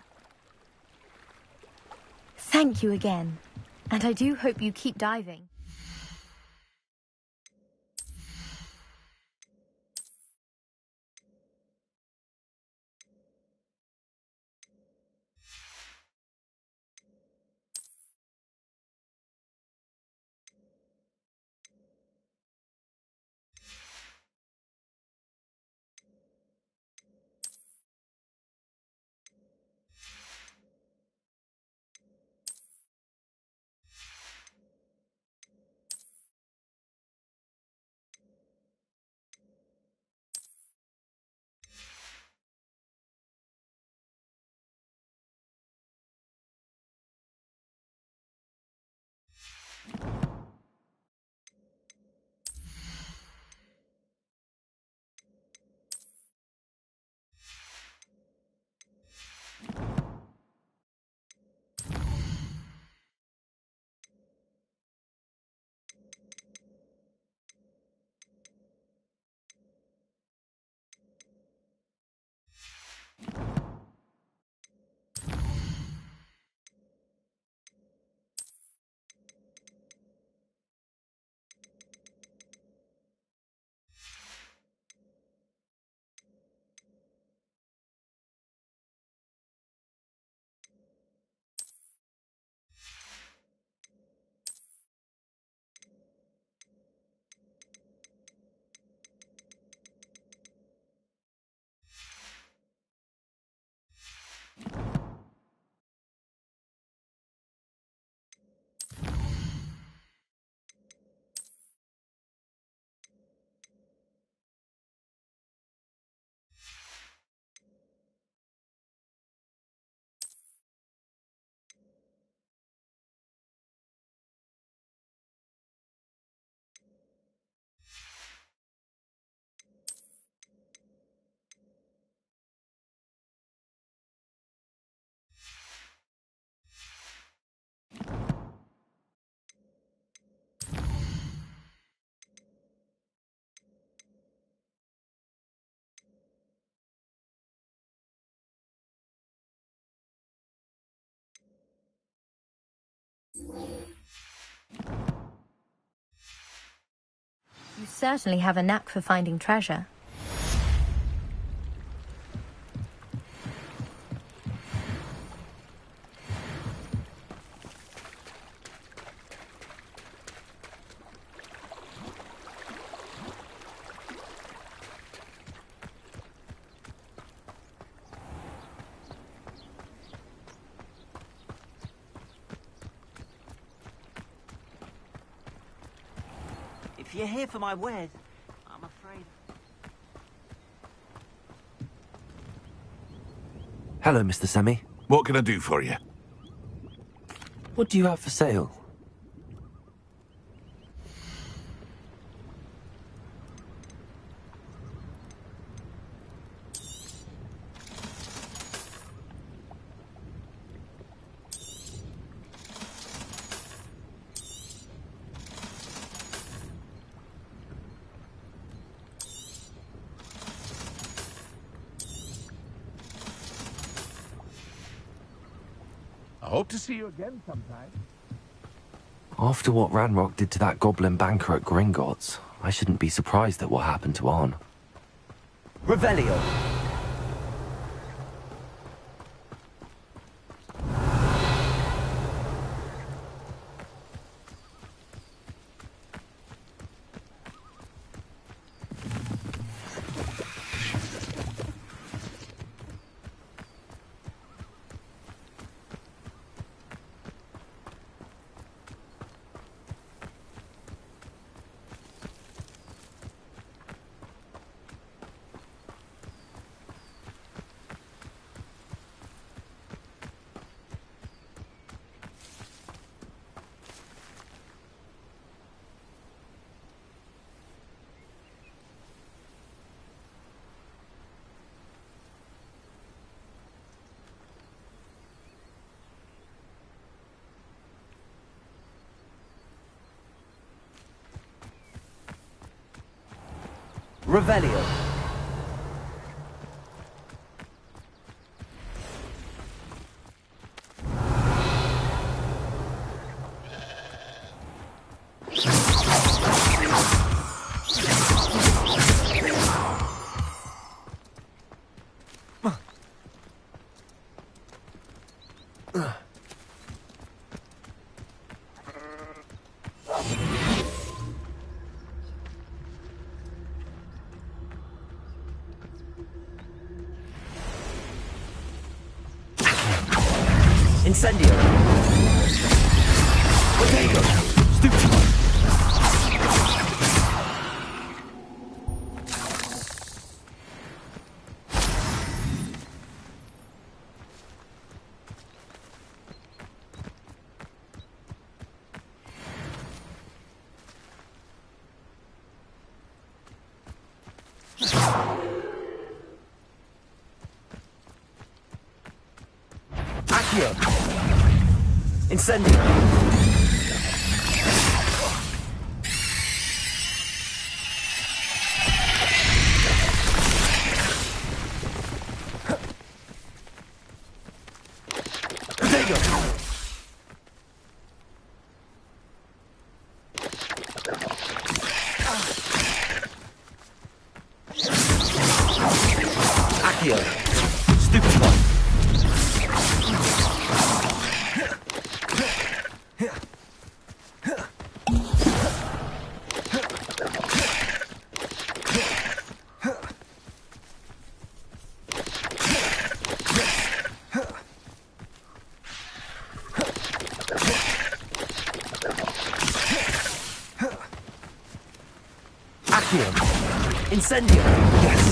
Thank you again, and I do hope you keep diving. You certainly have a knack for finding treasure. If you're here for my wares, I'm afraid... Hello, Mr. Semi. What can I do for you? What do you have for sale? I hope to see you again sometime. After what Ranrock did to that goblin banker at Gringotts, I shouldn't be surprised at what happened to Arn. Revelio. Revelio. Incendio. Potato. Stupid. Accio. Incendio. Potato. Accio. Stupid one. Incendio. Yes.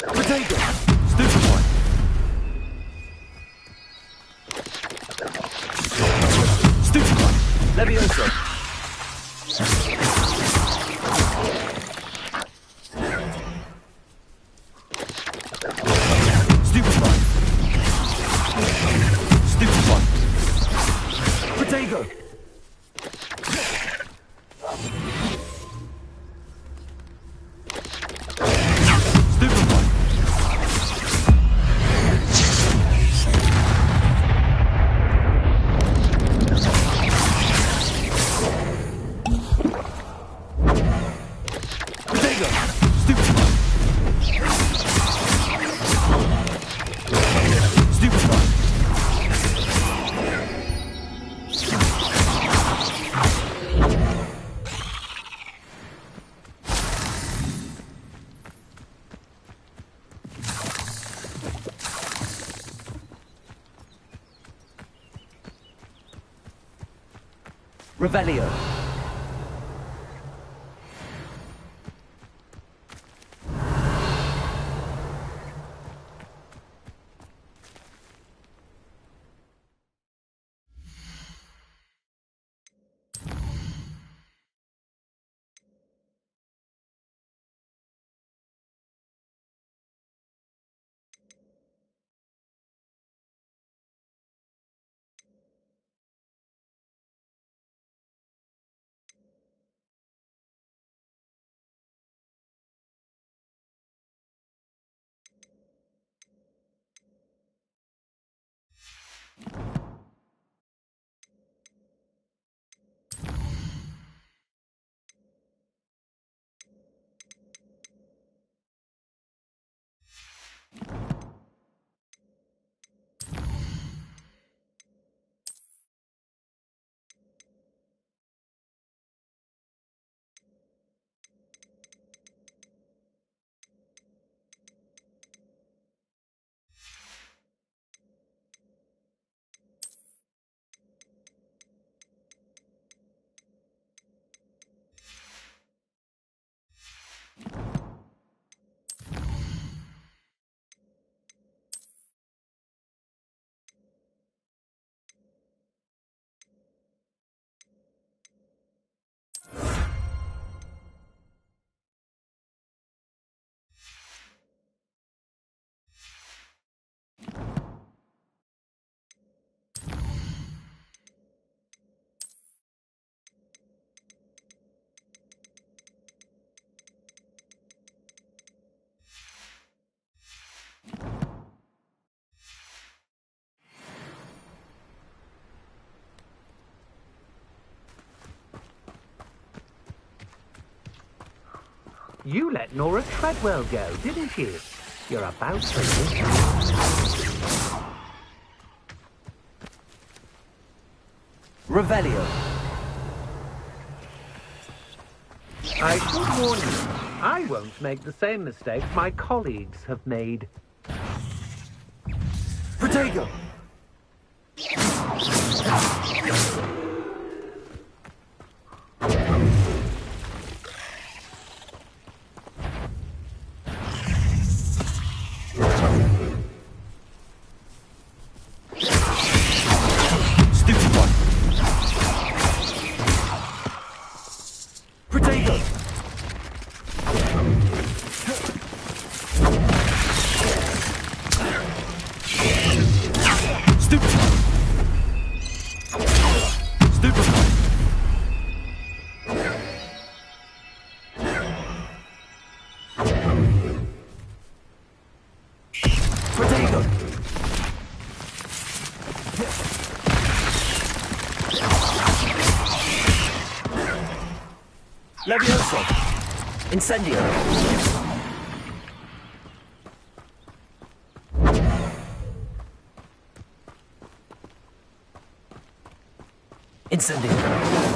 Potato. Stupid one. Stupid one. Levioso. Stupid one. Stupid one. Potato. Revelio. You let Nora Treadwell go, didn't you? You're about to. Revelio. I should warn you, I won't make the same mistake my colleagues have made. Protego! Levioso. Incendio. Incendio.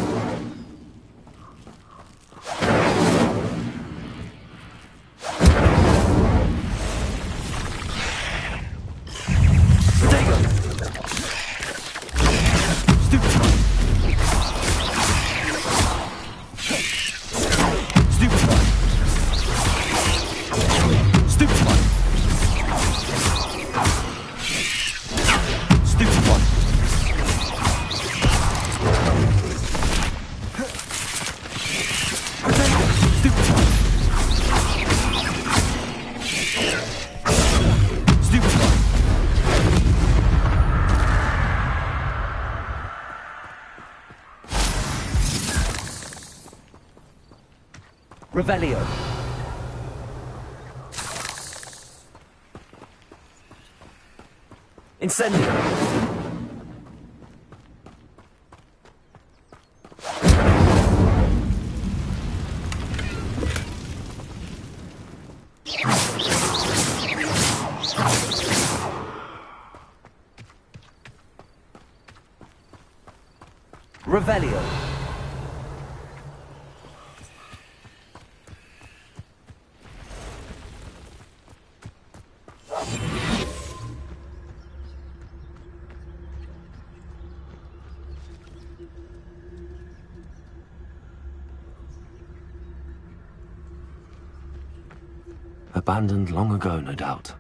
Revelio. Incendio. Revelio. Abandoned long ago, no doubt.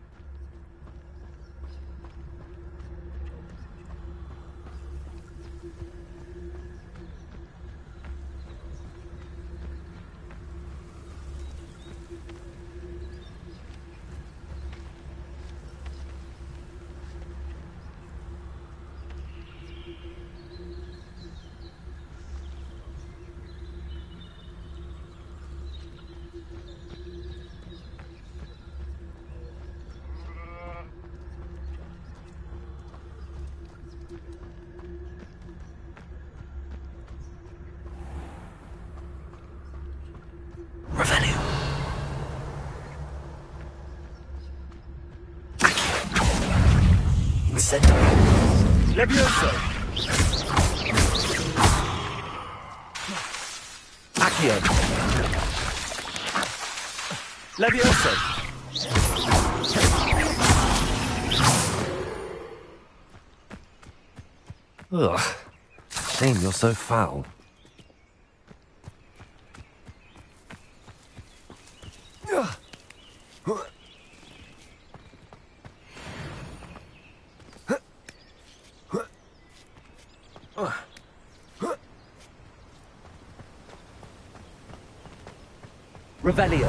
Levioso! Accio! Levioso! Ugh. Shame you're so foul. Revelio.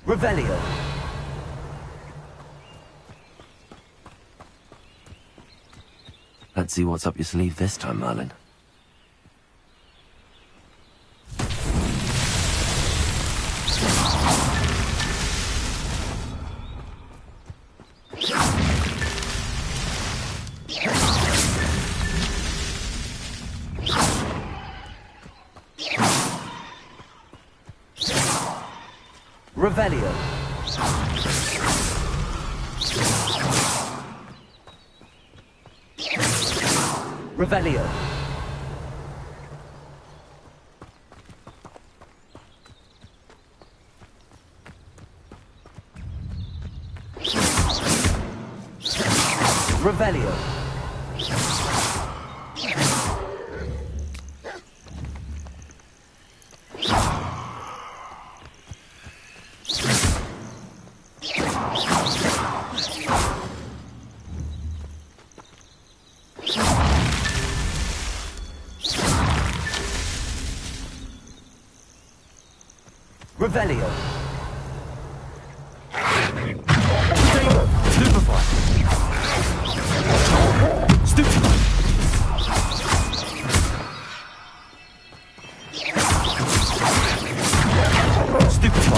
Revelio. Let's see what's up your sleeve this time, Merlin. Revelio. Revelio. Revelio. Revelio. Stupefy. Stupefy. Stupefy.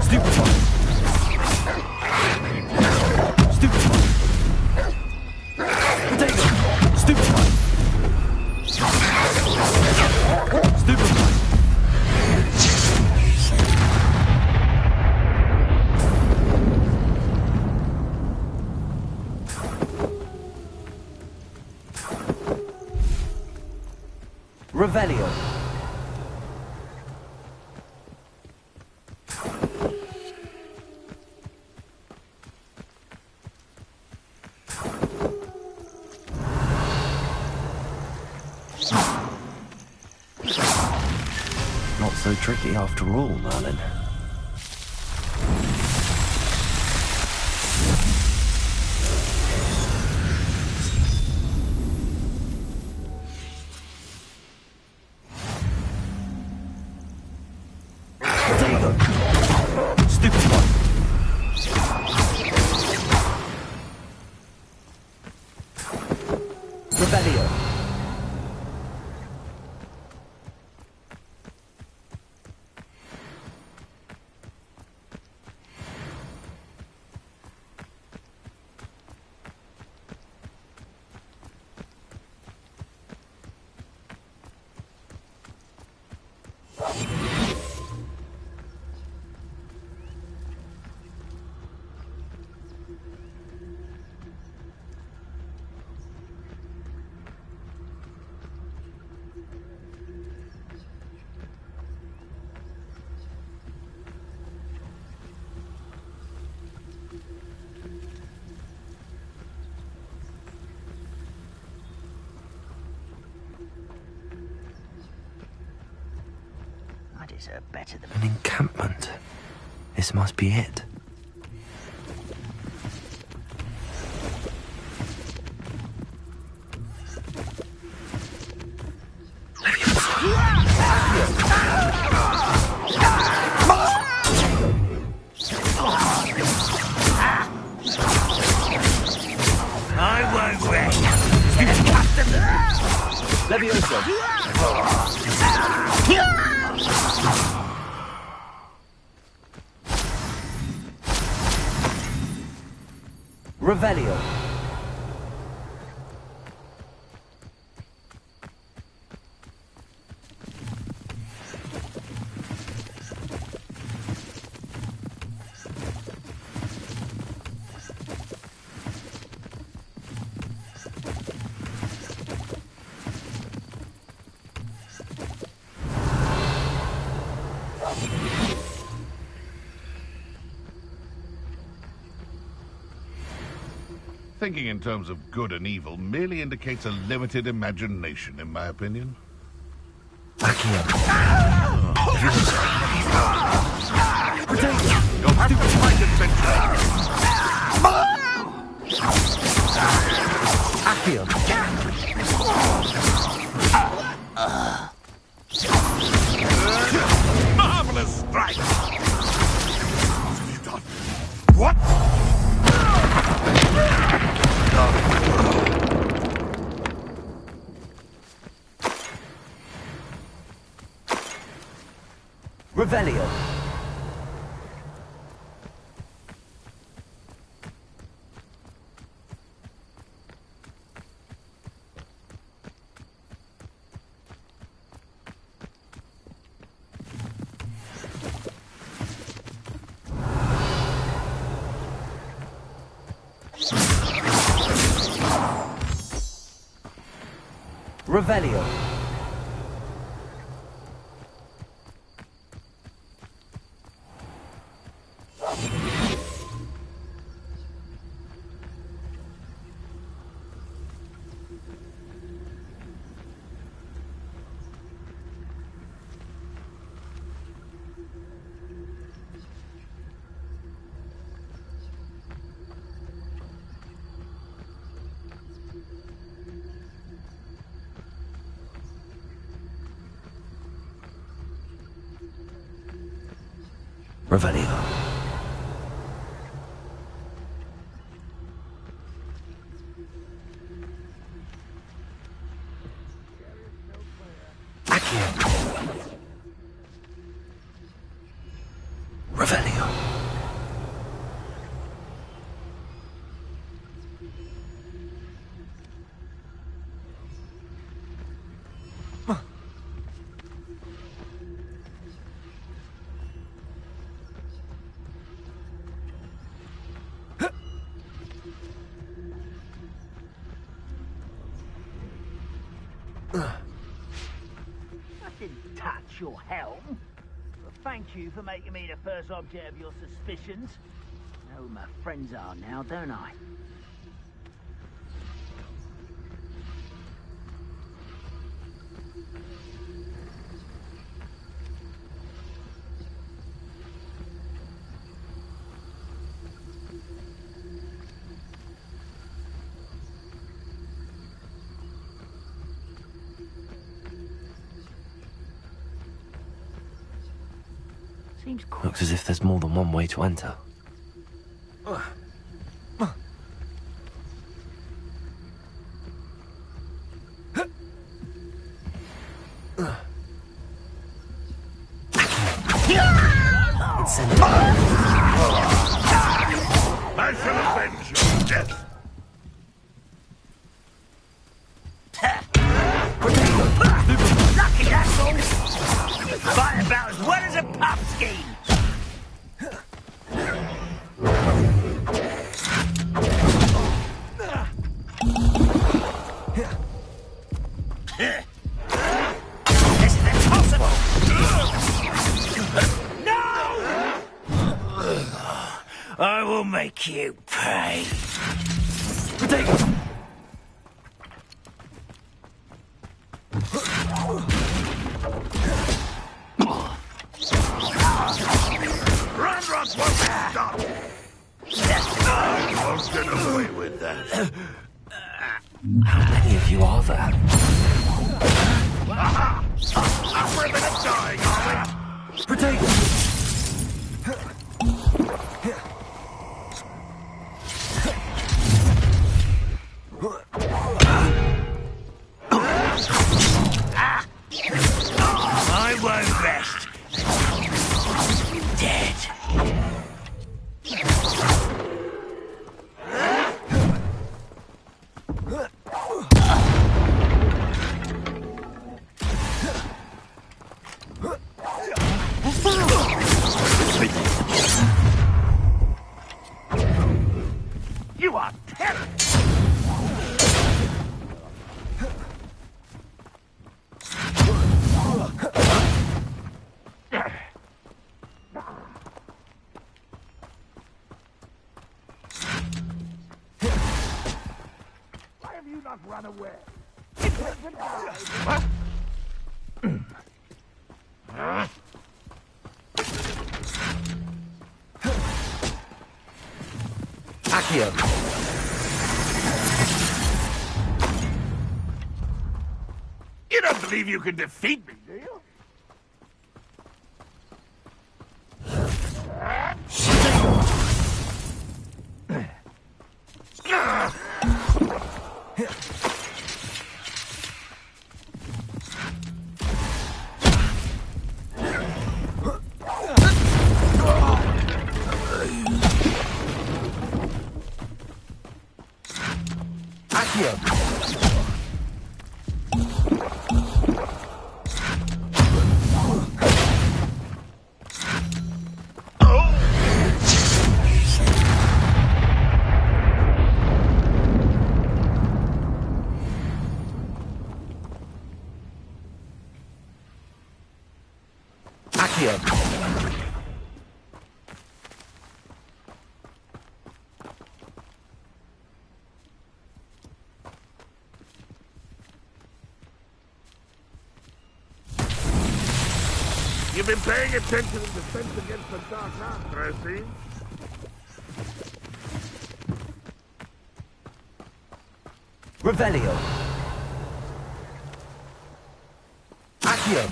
Stupefy. Stupefy. Potato. Stupefy. Stupefy. Revelio. Not so tricky after all, Merlin. Revelio. I deserve better than... An encampment. This must be it. I won't wait. Get accustomed to this. Levioso. Revelio. Thinking in terms of good and evil merely indicates a limited imagination, in my opinion. You'll have to fight adventure. Accio. Marvelous strike! What have you done? What? Revelio. Revelio. Revelio. Accio. Revelio. I didn't touch your helm. But thank you for making me the first object of your suspicions. I know who my friends are now, don't I? Seems cool. Looks as if there's more than one way to enter. I shall avenge your death. Lucky that's all. You fight about as well as a pub scheme. This is impossible. No! I will make you pay. deserve. How many of you are there? We're a bit of dying, are we? Protect! I won't rest. Dead. You are terrible! Why have you not run away? What? Accio! You don't believe you can defeat me, do you? You've been paying attention in defense against the Dark Master, I see. Revelio. Accio.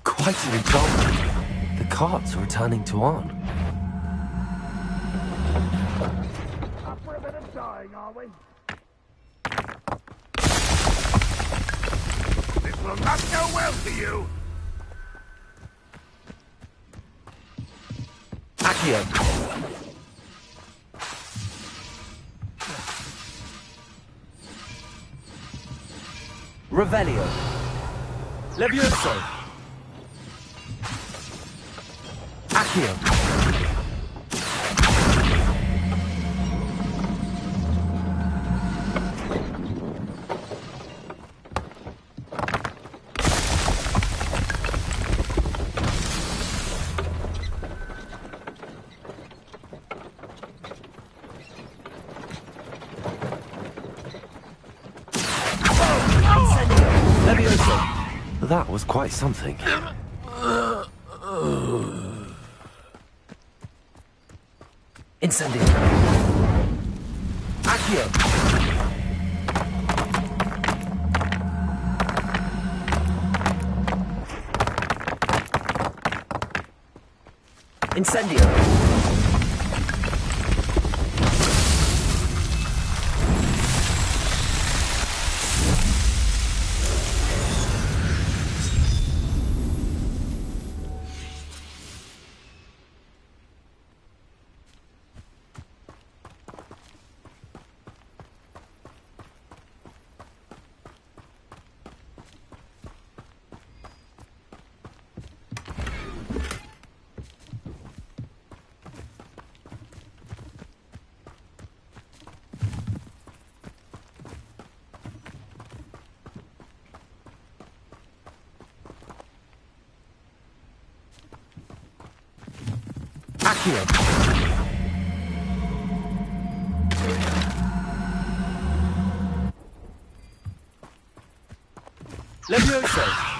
Quite an example. The carts are returning to on. We're a bit of dying, are we? This will not go well for you. Accio. Revelio. Levioso. Accio. That was quite something. Incendio. Accio. Incendio. Accio. Levioso!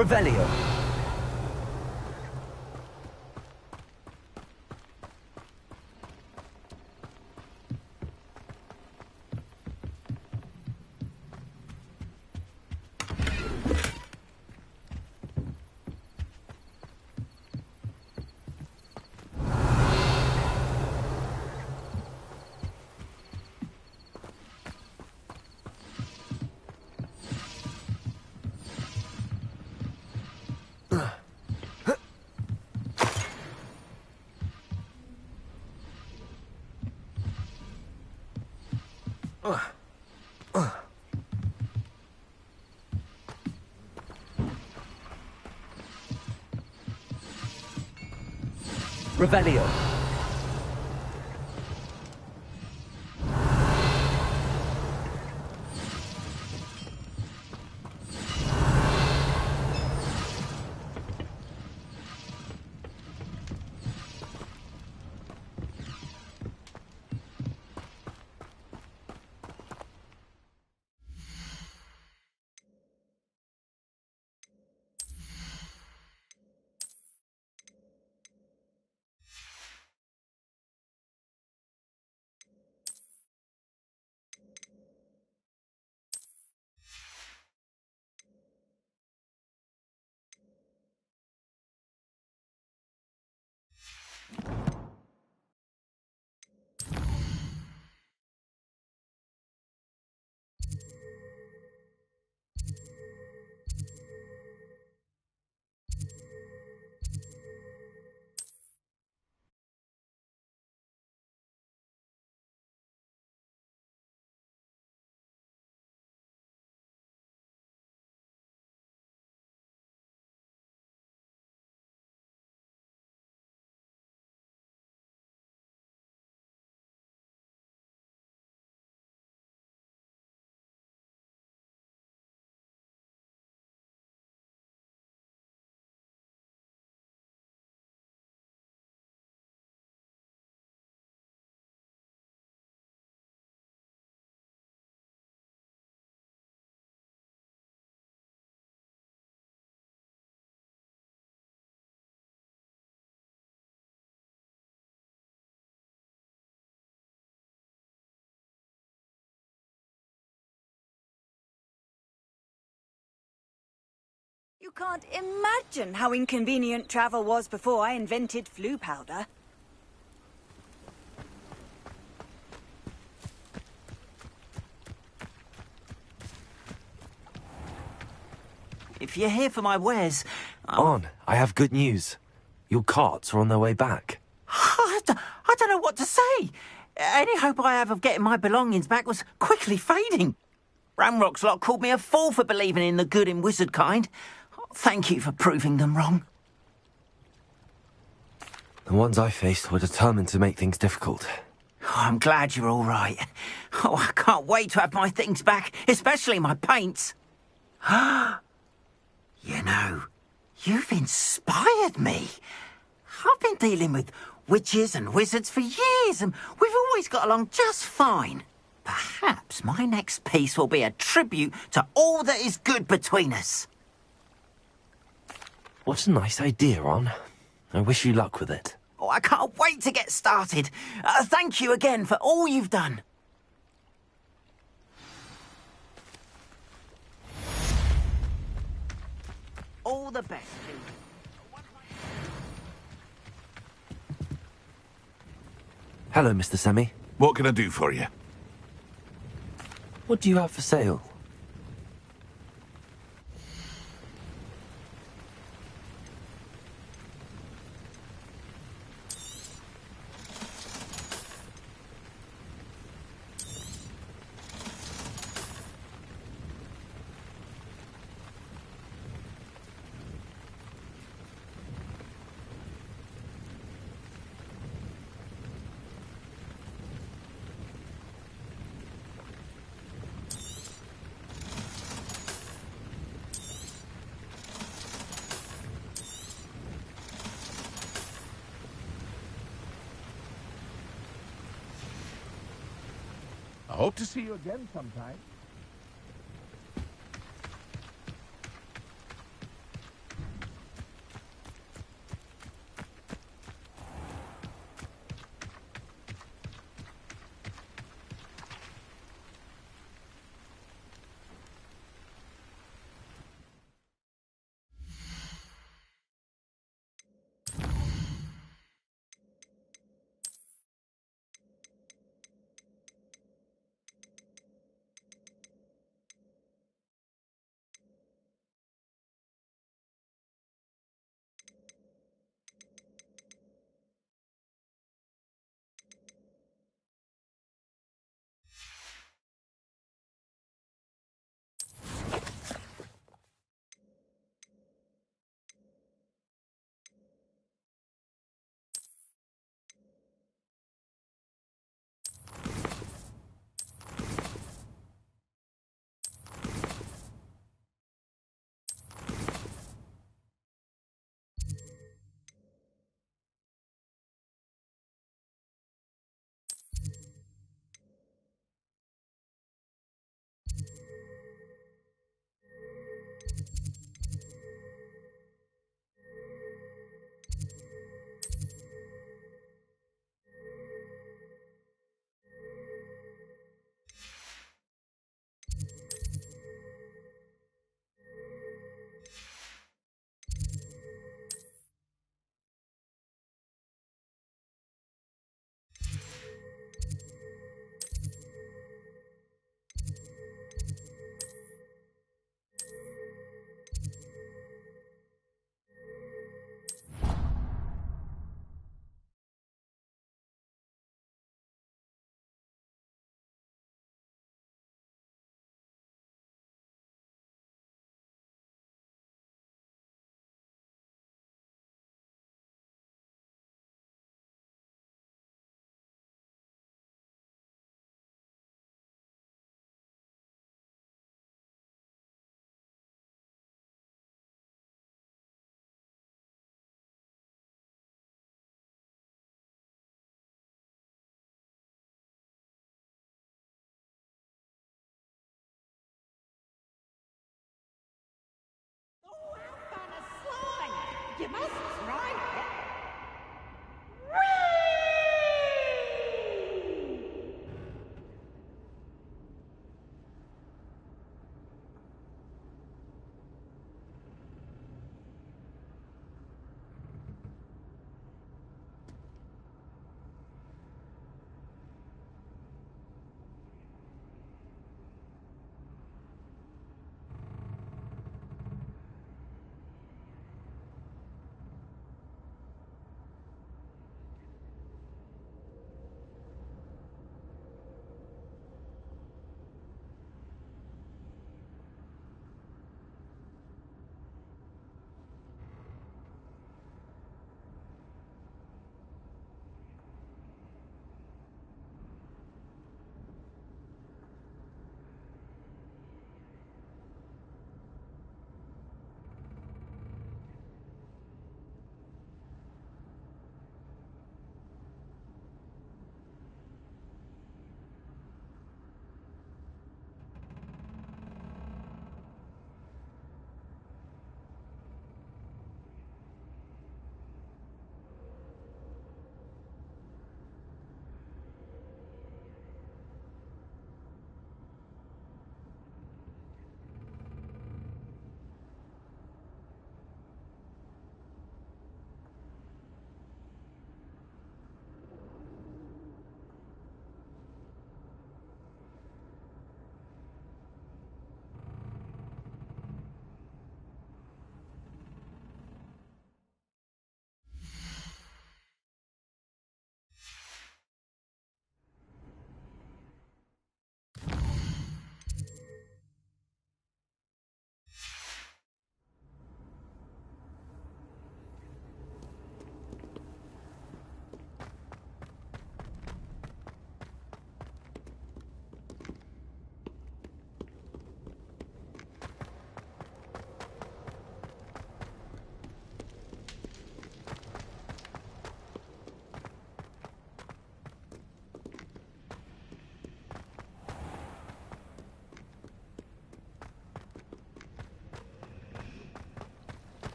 Revelio. Revelio. You can't imagine how inconvenient travel was before I invented flu powder. If you're here for my wares... On, I have good news. Your carts are on their way back. I don't know what to say. Any hope I have of getting my belongings back was quickly fading. Ramrock's lot called me a fool for believing in the good in wizard kind. Thank you for proving them wrong. The ones I faced were determined to make things difficult. Oh, I'm glad you're all right. Oh, I can't wait to have my things back, especially my paints. You know, you've inspired me. I've been dealing with witches and wizards for years, and we've always got along just fine. Perhaps my next piece will be a tribute to all that is good between us. What a nice idea, Ron. I wish you luck with it. Oh, I can't wait to get started. Thank you again for all you've done. All the best, Pete. Hello, Mr. Semi. What can I do for you? What do you have for sale? I hope to see you again sometime.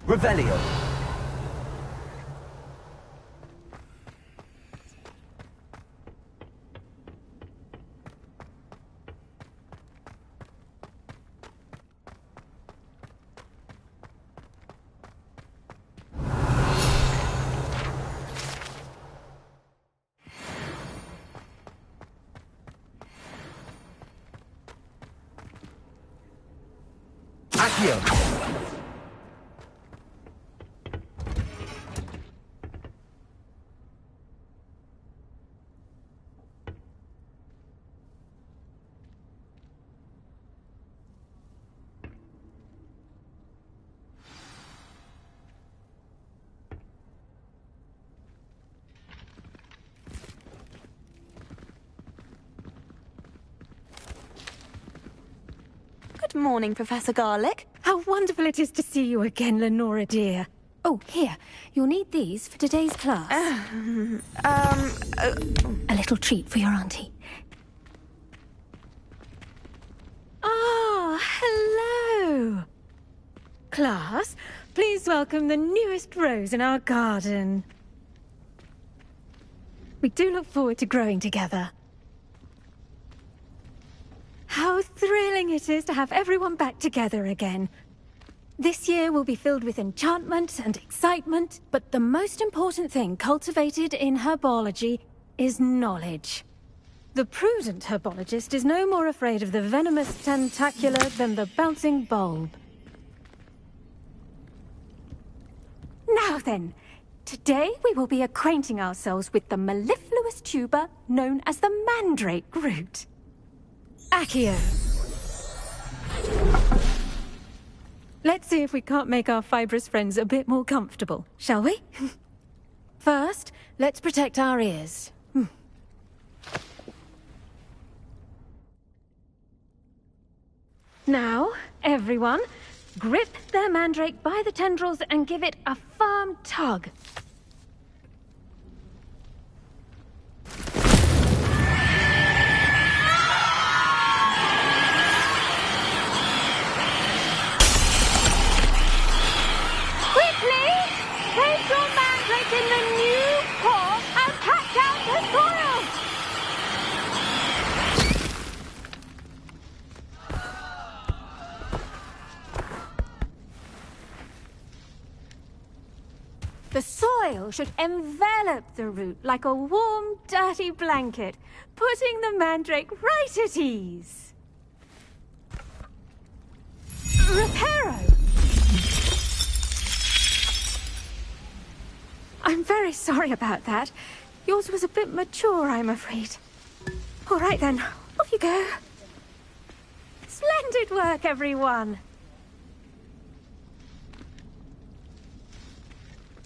Revelio. Accio. Good morning, Professor Garlic. How wonderful it is to see you again, Lenora dear. Oh, here. You'll need these for today's class. A little treat for your auntie. Ah, hello. Class, please welcome the newest rose in our garden. We do look forward to growing together. How thrilling it is to have everyone back together again. This year will be filled with enchantment and excitement, but the most important thing cultivated in herbology is knowledge. The prudent herbologist is no more afraid of the venomous tentacular than the bouncing bulb. Now then, today we will be acquainting ourselves with the mellifluous tuber known as the mandrake root. Accio. Let's see if we can't make our fibrous friends a bit more comfortable, shall we? First, let's protect our ears. Now, everyone, grip their mandrake by the tendrils and give it a firm tug. Place your mandrake in the new pot and pack down the soil! The soil should envelop the root like a warm, dirty blanket, putting the mandrake right at ease. Reparo! I'm very sorry about that. Yours was a bit mature, I'm afraid. All right then, off you go. Splendid work, everyone.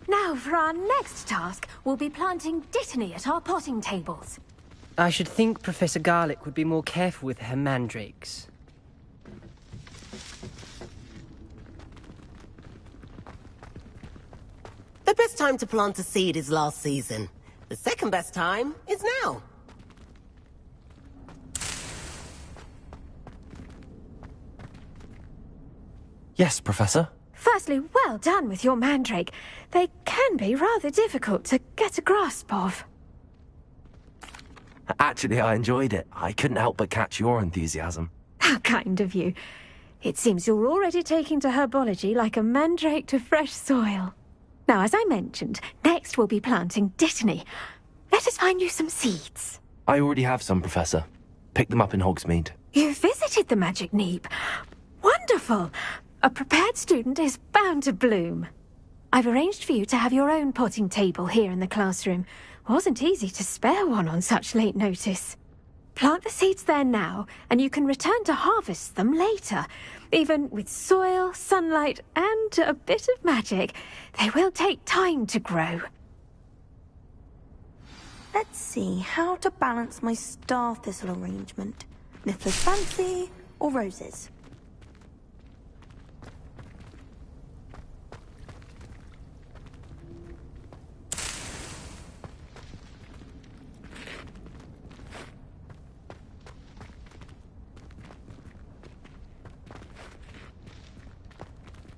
Now, for our next task, we'll be planting dittany at our potting tables. I should think Professor Garlic would be more careful with her mandrakes. The best time to plant a seed is last season. The second best time is now. Yes, Professor. Firstly, well done with your mandrake. They can be rather difficult to get a grasp of. Actually, I enjoyed it. I couldn't help but catch your enthusiasm. How kind of you. It seems you're already taking to herbology like a mandrake to fresh soil. Now, as I mentioned, next we'll be planting dittany. Let us find you some seeds. I already have some, Professor. Picked them up in Hogsmeade. You visited the Magic Neep. Wonderful! A prepared student is bound to bloom. I've arranged for you to have your own potting table here in the classroom. Wasn't easy to spare one on such late notice. Plant the seeds there now, and you can return to harvest them later. Even with soil, sunlight, and a bit of magic, they will take time to grow. Let's see how to balance my star thistle arrangement. Niffler's fancy or roses?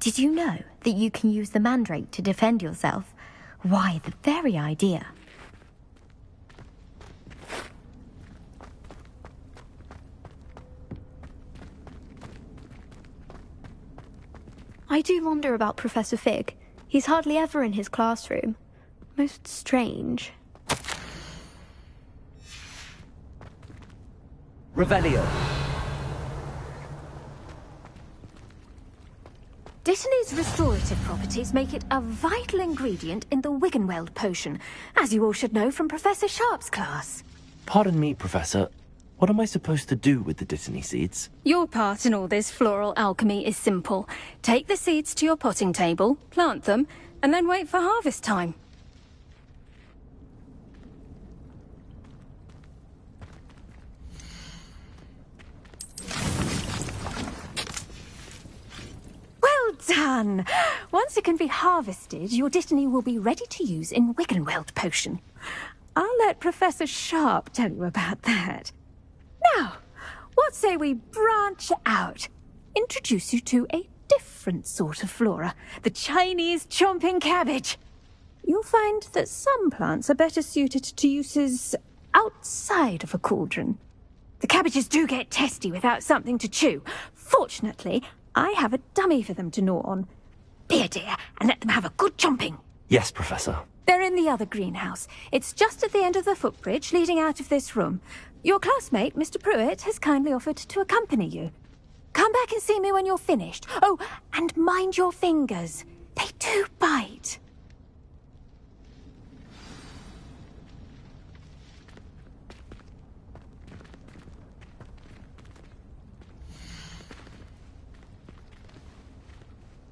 Did you know that you can use the mandrake to defend yourself? Why, the very idea. I do wonder about Professor Fig. He's hardly ever in his classroom. Most strange. Revelio. Dittany's restorative properties make it a vital ingredient in the Wiggenweld potion, as you all should know from Professor Sharp's class. Pardon me, Professor. What am I supposed to do with the Dittany seeds? Your part in all this floral alchemy is simple. Take the seeds to your potting table, plant them, and then wait for harvest time. Well done! Once it can be harvested, your Dittany will be ready to use in Wiggenweld potion. I'll let Professor Sharp tell you about that. Now, what say we branch out? Introduce you to a different sort of flora, the Chinese chomping cabbage. You'll find that some plants are better suited to uses outside of a cauldron. The cabbages do get testy without something to chew. Fortunately, I have a dummy for them to gnaw on. Be a dear and let them have a good chomping. Yes, Professor. They're in the other greenhouse. It's just at the end of the footbridge leading out of this room. Your classmate, Mr. Pruitt, has kindly offered to accompany you. Come back and see me when you're finished. Oh, and mind your fingers. They do bite.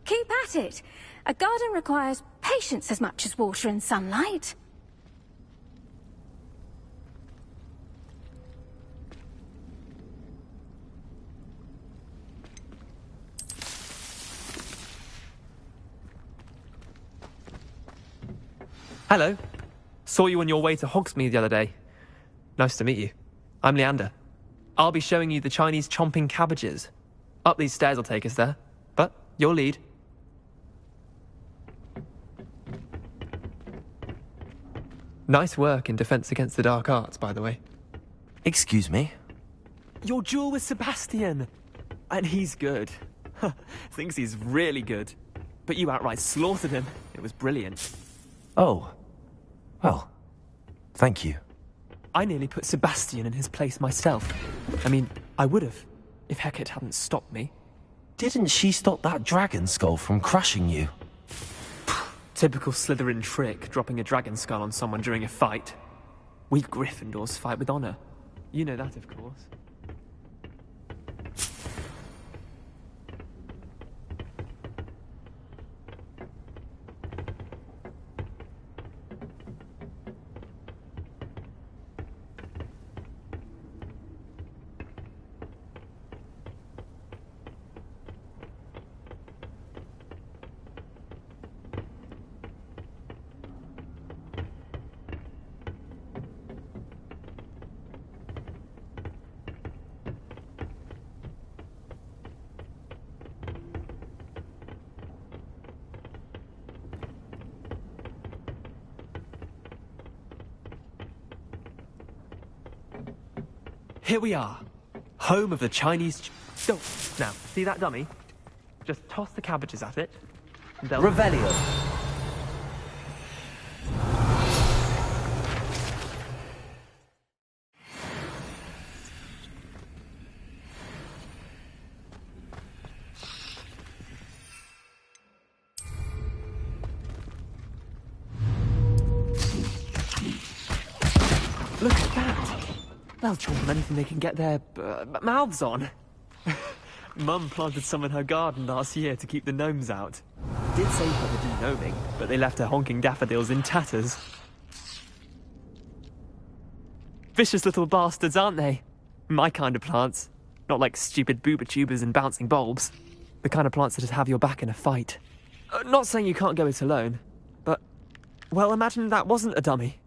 Keep at it. A garden requires patience as much as water and sunlight. Hello. Saw you on your way to Hogsmeade the other day. Nice to meet you. I'm Leander. I'll be showing you the Chinese chomping cabbages. Up these stairs will take us there. But your lead. Nice work in Defense Against the Dark Arts, by the way. Excuse me? Your duel with Sebastian. And he's good. Thinks he's really good. But you outright slaughtered him. It was brilliant. Oh. Well, thank you. I nearly put Sebastian in his place myself. I mean, I would have, if Hecate hadn't stopped me. Didn't she stop that dragon skull from crushing you? Typical Slytherin trick, dropping a dragon skull on someone during a fight. We Gryffindors fight with honor. You know that, of course. Here we are, home of the Chinese. Oh, now, see that dummy? Just toss the cabbages at it. Revelio. They'll chomp on anything they can get their mouths on. Mum planted some in her garden last year to keep the gnomes out. Did save her the de-gnoming, but they left her honking daffodils in tatters. Vicious little bastards, aren't they? My kind of plants. Not like stupid booba tubers and bouncing bulbs. The kind of plants that just have your back in a fight. Not saying you can't go it alone, but... Well, imagine that wasn't a dummy.